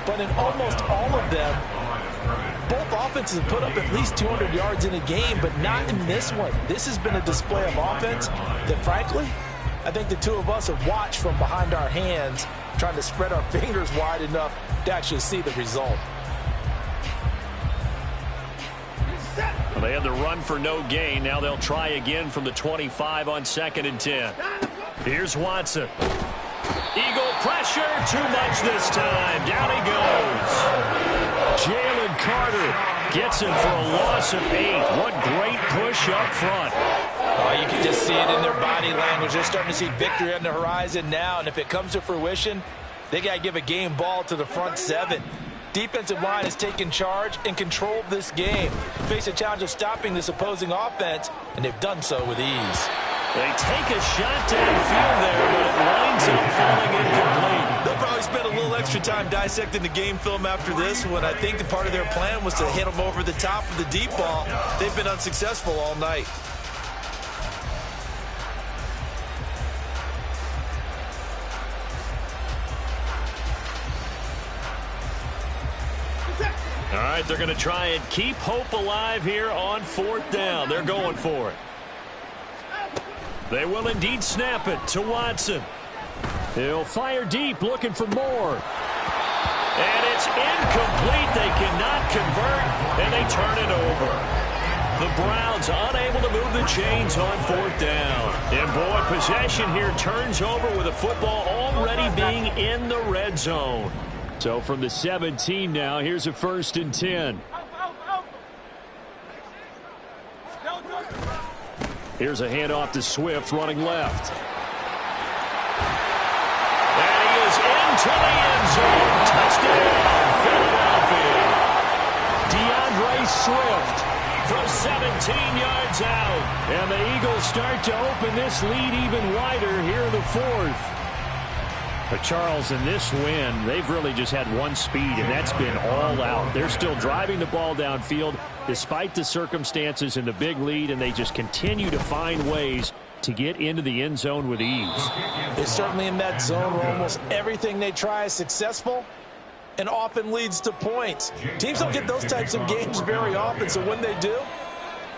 S7: but in almost all of them, both offenses have put up at least 200 yards in a game, but not in this one. This has been a display of offense that, frankly, I think the two of us have watched from behind our hands, trying to spread our fingers wide enough to actually see the result.
S5: Well, they had the run for no gain. Now they'll try again from the 25 on 2nd and 10. Here's Watson. Eagle pressure, too much this time. Down he goes. Jalen Carter gets him for a loss of 8. What great push up front.
S7: Oh, you can just see it in their body language. They're starting to see victory on the horizon now, and if it comes to fruition, they got to give a game ball to the front 7. Defensive line has taken charge and controlled this game. Face a challenge of stopping this opposing offense, and they've done so with ease.
S5: They take a shot downfield there, but it winds up falling incomplete.
S7: They'll probably spend a little extra time dissecting the game film after this one. I think the part of their plan was to hit them over the top of the deep ball. They've been unsuccessful all night.
S5: All right, they're going to try and keep hope alive here on 4th down. They're going for it. They will indeed snap it to Watson. He'll fire deep, looking for more. And it's incomplete. They cannot convert, and they turn it over. The Browns unable to move the chains on 4th down. And boy, possession here turns over with the football already being in the red zone. So from the 17 now, here's a 1st and 10. Here's a handoff to Swift running left. And he is into the end zone. Touchdown, Philadelphia. DeAndre Swift from 17 yards out. And the Eagles start to open this lead even wider here in the 4th. But Charles, in this win, they've really just had one speed, and that's been all out. They're still driving the ball downfield despite the circumstances and the big lead, and they just continue to find ways to get into the end zone with ease.
S7: They're certainly in that zone where almost everything they try is successful and often leads to points. Teams don't get those types of games very often, so when they do,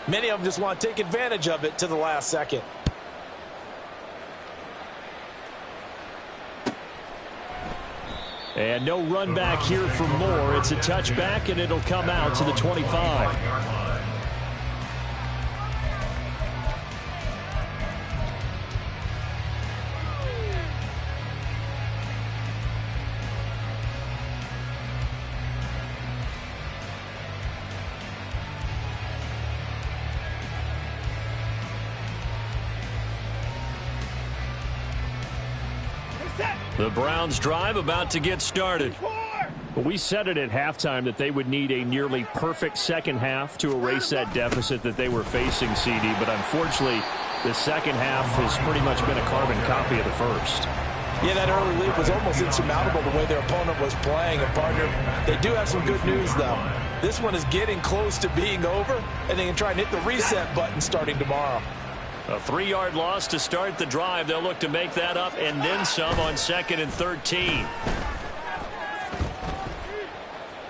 S7: many of them just want to take advantage of it to the last second.
S5: And no run back here for more. It's a touchback, and it'll come out to the 25. The Browns drive about to get started. We said it at halftime that they would need a nearly perfect second half to erase that deficit that they were facing, CD. But unfortunately, the second half has pretty much been a carbon copy of the first.
S7: Yeah, that early lead was almost insurmountable the way their opponent was playing. And, partner, they do have some good news, though. This one is getting close to being over, and they can try and hit the reset button starting tomorrow.
S5: A 3-yard loss to start the drive. They'll look to make that up and then some on 2nd and 13.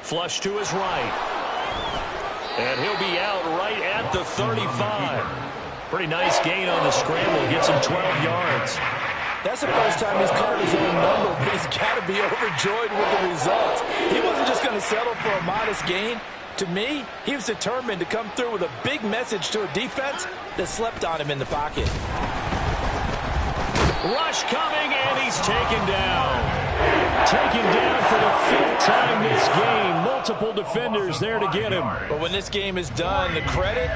S5: Flush to his right. And he'll be out right at the 35. Pretty nice gain on the scramble. Gets him 12 yards.
S7: That's the first time he's caught his own number, but he's got to be overjoyed with the results. He wasn't just going to settle for a modest gain. To me, he was determined to come through with a big message to a defense that slept on him in the pocket.
S5: Rush coming, and he's taken down. Taken down for the 5th time this game. Multiple defenders there to get him.
S7: But when this game is done, the credit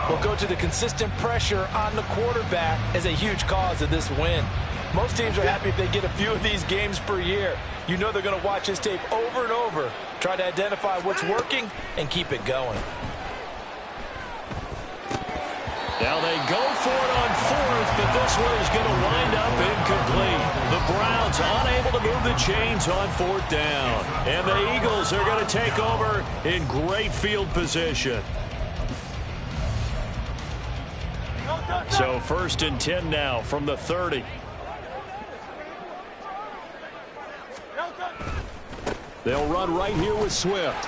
S7: will go to the consistent pressure on the quarterback as a huge cause of this win. Most teams are happy if they get a few of these games per year. You know they're going to watch this tape over and over, try to identify what's working, and keep it going.
S5: Now they go for it on 4th, but this one is going to wind up incomplete. The Browns unable to move the chains on 4th down. And the Eagles are going to take over in great field position. So 1st and 10 now from the 30. They'll run right here with Swift.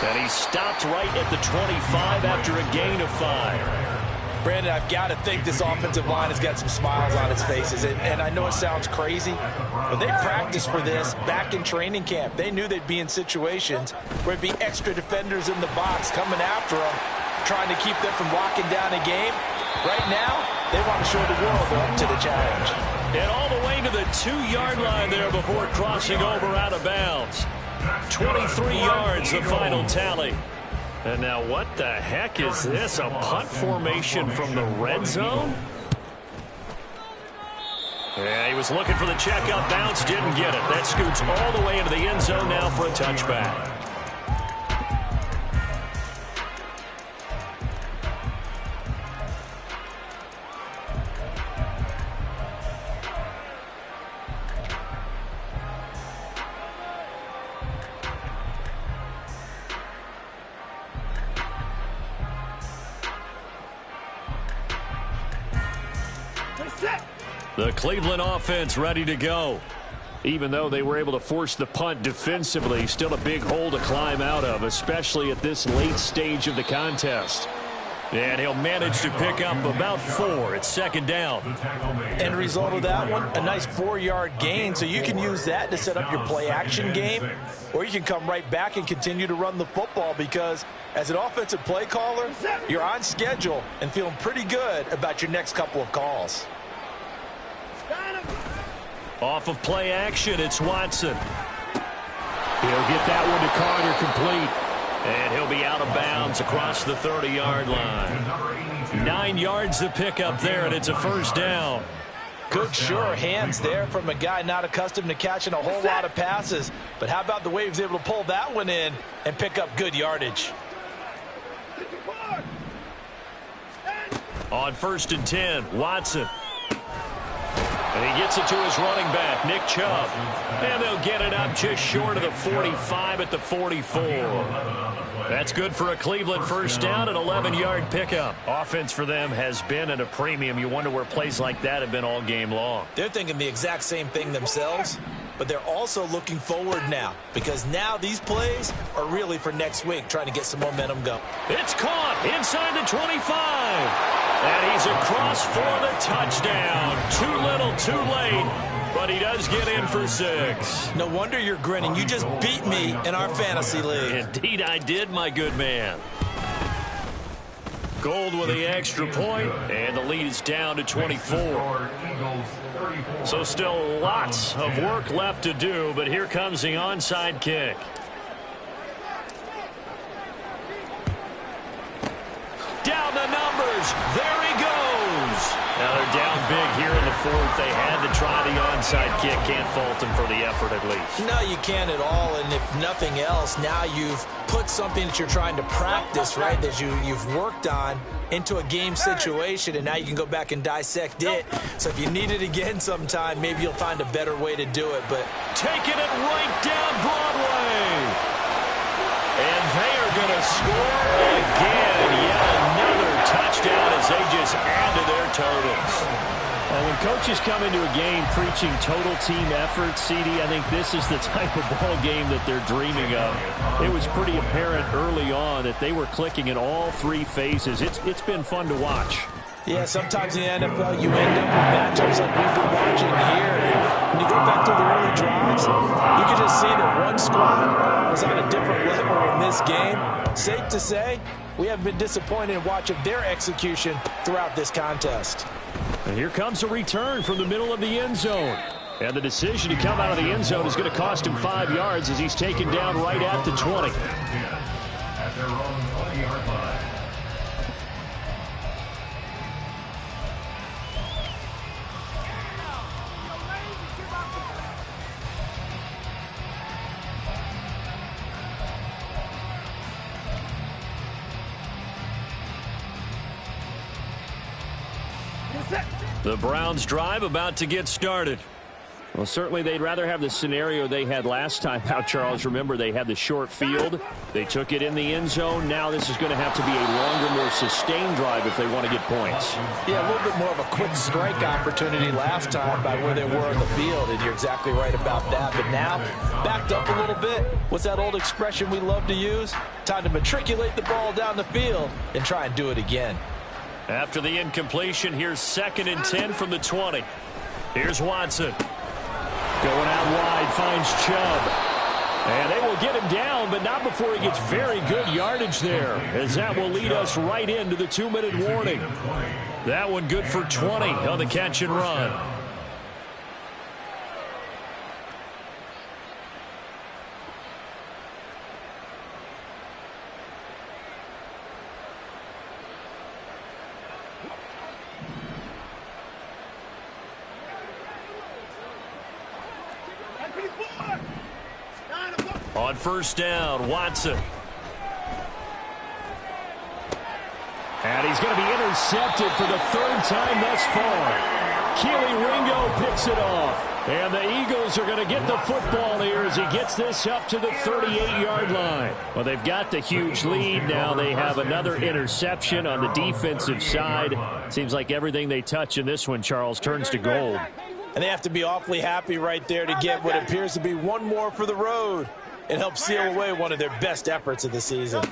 S5: And he stopped right at the 25 after a gain of 5.
S7: Brandon, I've got to think this offensive line has got some smiles on its faces. And I know it sounds crazy, but they practiced for this back in training camp. They knew they'd be in situations where it'd be extra defenders in the box coming after them, trying to keep them from locking down a game. Right now, they want to show the world they're up to the challenge.
S5: And all the way to the 2-yard line there before crossing over out of bounds. 23 yards, the final tally. And now what the heck is this? A punt formation from the red zone? Yeah, he was looking for the check-up bounce, didn't get it. That scoots all the way into the end zone now for a touchback. The Cleveland offense ready to go. Even though they were able to force the punt defensively, still a big hole to climb out of, especially at this late stage of the contest. And he'll manage to pick up about 4. It's 2nd down.
S7: End result of that one, a nice 4-yard gain, so you can use that to set up your play-action game, or you can come right back and continue to run the football because as an offensive play caller, you're on schedule and feeling pretty good about your next couple of calls.
S5: Off of play action, it's Watson. He'll get that one to Carter complete. And he'll be out of bounds across the 30-yard line. 9 yards to pick up there, and it's a 1st down.
S7: Good, sure hands there from a guy not accustomed to catching a whole lot of passes. But how about the way he was able to pull that one in and pick up good yardage?
S5: On 1st and 10, Watson. And he gets it to his running back, Nick Chubb. And they'll get it up just short of the 45 at the 44. That's good for a Cleveland 1st down, an 11-yard pickup. Offense for them has been at a premium. You wonder where plays like that have been all game long.
S7: They're thinking the exact same thing themselves, but they're also looking forward now because now these plays are really for next week, trying to get some momentum going.
S5: It's caught inside the 25. And he's across Moss for the touchdown. Too little, too late, but he does get in for 6.
S7: No wonder you're grinning. You just beat me in our fantasy league.
S5: Indeed I did, my good man. Gold with the extra point, and the lead is down to 24. So still lots of work left to do, but here comes the onside kick. Down the numbers. There he goes. Now they're down big here in the 4th. They had to try the onside kick. Can't fault them for the effort at least.
S7: No, you can't at all. And if nothing else, now you've put something that you're trying to practice, right, that you've worked on into a game situation, and now you can go back and dissect it. So if you need it again sometime, maybe you'll find a better way to do it. But
S5: taking it right down Broadway. And they are going to score again. Yet another touchdown as they just add to their totals. Well, when coaches come into a game preaching total team effort, CD, I think this is the type of ball game that they're dreaming of. It was pretty apparent early on that they were clicking in all 3 phases. It's been fun to watch.
S7: Yeah, sometimes in the NFL you end up with matchups like we've been watching here. When you go back to the early drives, you can just see that one squad was on a different level in this game. Safe to say, we haven't been disappointed in watching their execution throughout this contest.
S5: And here comes a return from the middle of the end zone. And the decision to come out of the end zone is going to cost him 5 yards as he's taken down right at the 20.
S6: At their own 20-yard line.
S5: The Browns drive about to get started. Well, certainly they'd rather have the scenario they had last time out, Charles. Remember, they had the short field. They took it in the end zone. Now this is going to have to be a longer, more sustained drive if they want to get points.
S7: Yeah, a little bit more of a quick strike opportunity last time by where they were on the field, and you're exactly right about that. But now, backed up a little bit. What's that old expression we love to use? Time to matriculate the ball down the field and try and do it again.
S5: After the incompletion, here's 2nd and 10 from the 20. Here's Watson. Going out wide, finds Chubb. And they will get him down, but not before he gets very good yardage there, as that will lead us right into the 2-minute warning. That one good for 20 on the catch and run. On 1st down, Watson. And he's going to be intercepted for the 3rd time thus far. Keely Ringo picks it off. And the Eagles are going to get the football here as he gets this up to the 38-yard line. Well, they've got the huge lead. Now they have another interception on the defensive side. Seems like everything they touch in this one, Charles, turns to gold.
S7: And they have to be awfully happy right there to get what appears to be one more for the road. It helps seal away one of their best efforts of the season.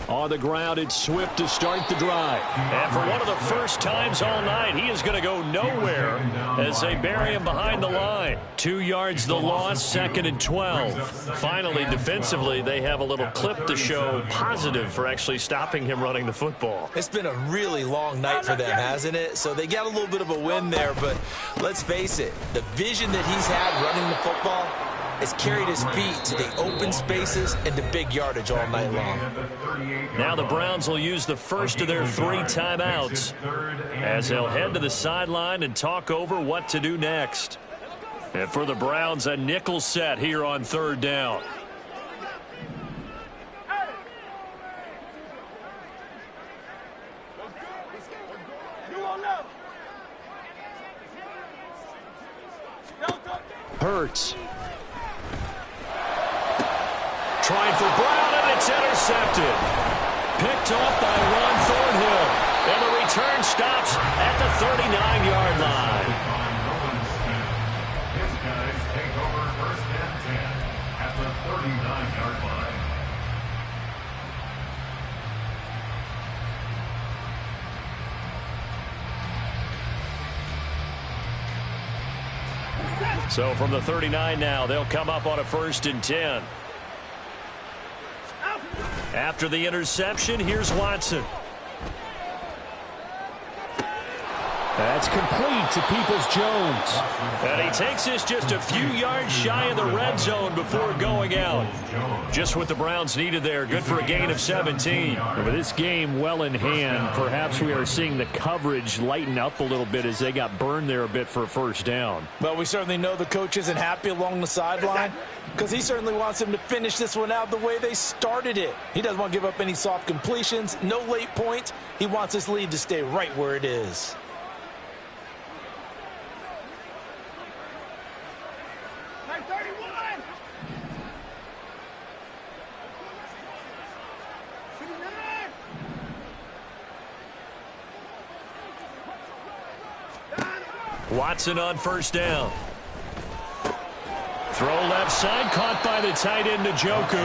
S5: On the ground, it's Swift to start the drive. And for one of the first times all night, he is going to go nowhere as they bury him behind the line. 2 yards the loss, 2nd and 12. Finally, defensively, they have a little clip to show positive for actually stopping him running the football.
S7: It's been a really long night for them, hasn't it? So they got a little bit of a win there, but let's face it, the vision that he's had running the football has carried his feet to the open spaces and the big yardage all night long.
S5: Now the Browns will use the first of their 3 timeouts as they'll head to the sideline and talk over what to do next. And for the Browns, a nickel set here on 3rd down. Hurts. Trying for Brown, and it's intercepted. Picked off by Ron Thornhill. And the return stops at the 39-yard line.
S6: His guys take over 1st and 10 at the 39-yard line.
S5: So from the 39 now, they'll come up on a 1st and 10. After the interception, here's Watson. That's complete to Peoples-Jones. And he takes this just a few yards shy of the red zone before going out. Just what the Browns needed there. Good for a gain of 17. And with this game well in hand, perhaps we are seeing the coverage lighten up a little bit as they got burned there a bit for a 1st down.
S7: Well, we certainly know the coach isn't happy along the sideline because he certainly wants them to finish this one out the way they started it. He doesn't want to give up any soft completions, no late points. He wants his lead to stay right where it is.
S5: Watson on 1st down. Throw left side, caught by the tight end Njoku.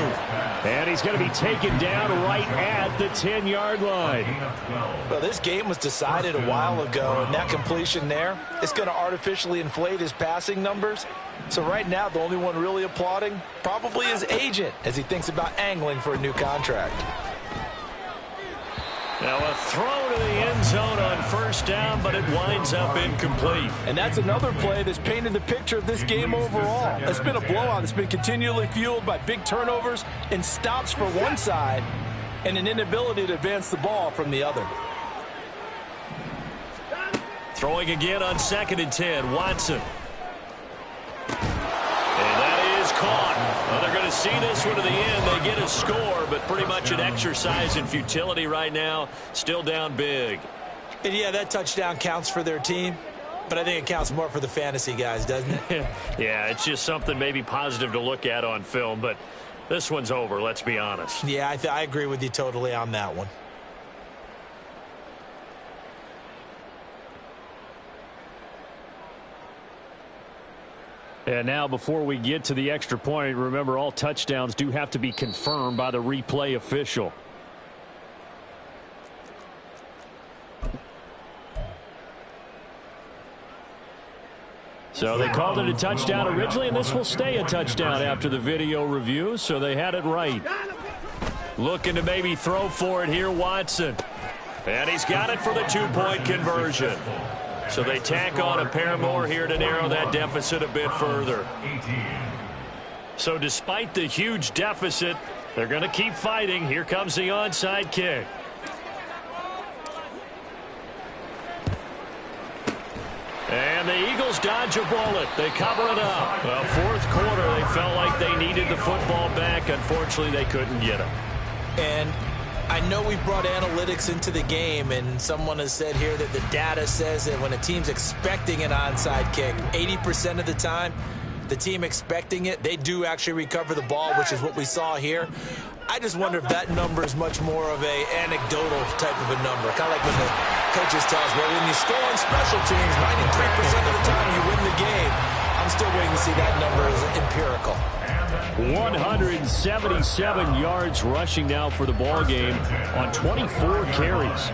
S5: And he's going to be taken down right at the 10-yard line.
S7: Well, this game was decided a while ago, and that completion there is going to artificially inflate his passing numbers. So right now, the only one really applauding probably his agent as he thinks about angling for a new contract.
S5: Now a throw to the end zone on 1st down, but it winds up incomplete.
S7: And that's another play that's painted the picture of this game overall. It's been a blowout. It's been continually fueled by big turnovers and stops for one side and an inability to advance the ball from the other.
S5: Throwing again on 2nd and 10, Watson. And that is caught. Well, they're going to see this one to the end. They get a score, but pretty much an exercise in futility right now. Still down big.
S7: And yeah, that touchdown counts for their team, but I think it counts more for the fantasy guys, doesn't it?
S5: Yeah, it's just something maybe positive to look at on film, but this one's over, let's be honest.
S7: Yeah, I agree with you totally on that one.
S5: And now before we get to the extra point, remember all touchdowns do have to be confirmed by the replay official. So they called it a touchdown originally, and this will stay a touchdown after the video review, so they had it right. Looking to maybe throw for it here, Watson. And he's got it for the 2-point conversion. So they tack on a pair more here to narrow that deficit a bit further. So despite the huge deficit, they're going to keep fighting. Here comes the onside kick. And the Eagles dodge a bullet. They cover it up. Well, 4th quarter, they felt like they needed the football back. Unfortunately, they couldn't get it.
S7: And I know we brought analytics into the game, and someone has said here that the data says that when a team's expecting an onside kick, 80% of the time, the team expecting it, they do actually recover the ball, which is what we saw here. I just wonder if that number is much more of a anecdotal type of a number. Kind of like when the coaches tell us, well, when you score on special teams, 93% of the time you win the game. I'm still waiting to see that number as empirical.
S5: 177 yards rushing now for the ball game on 24 carries.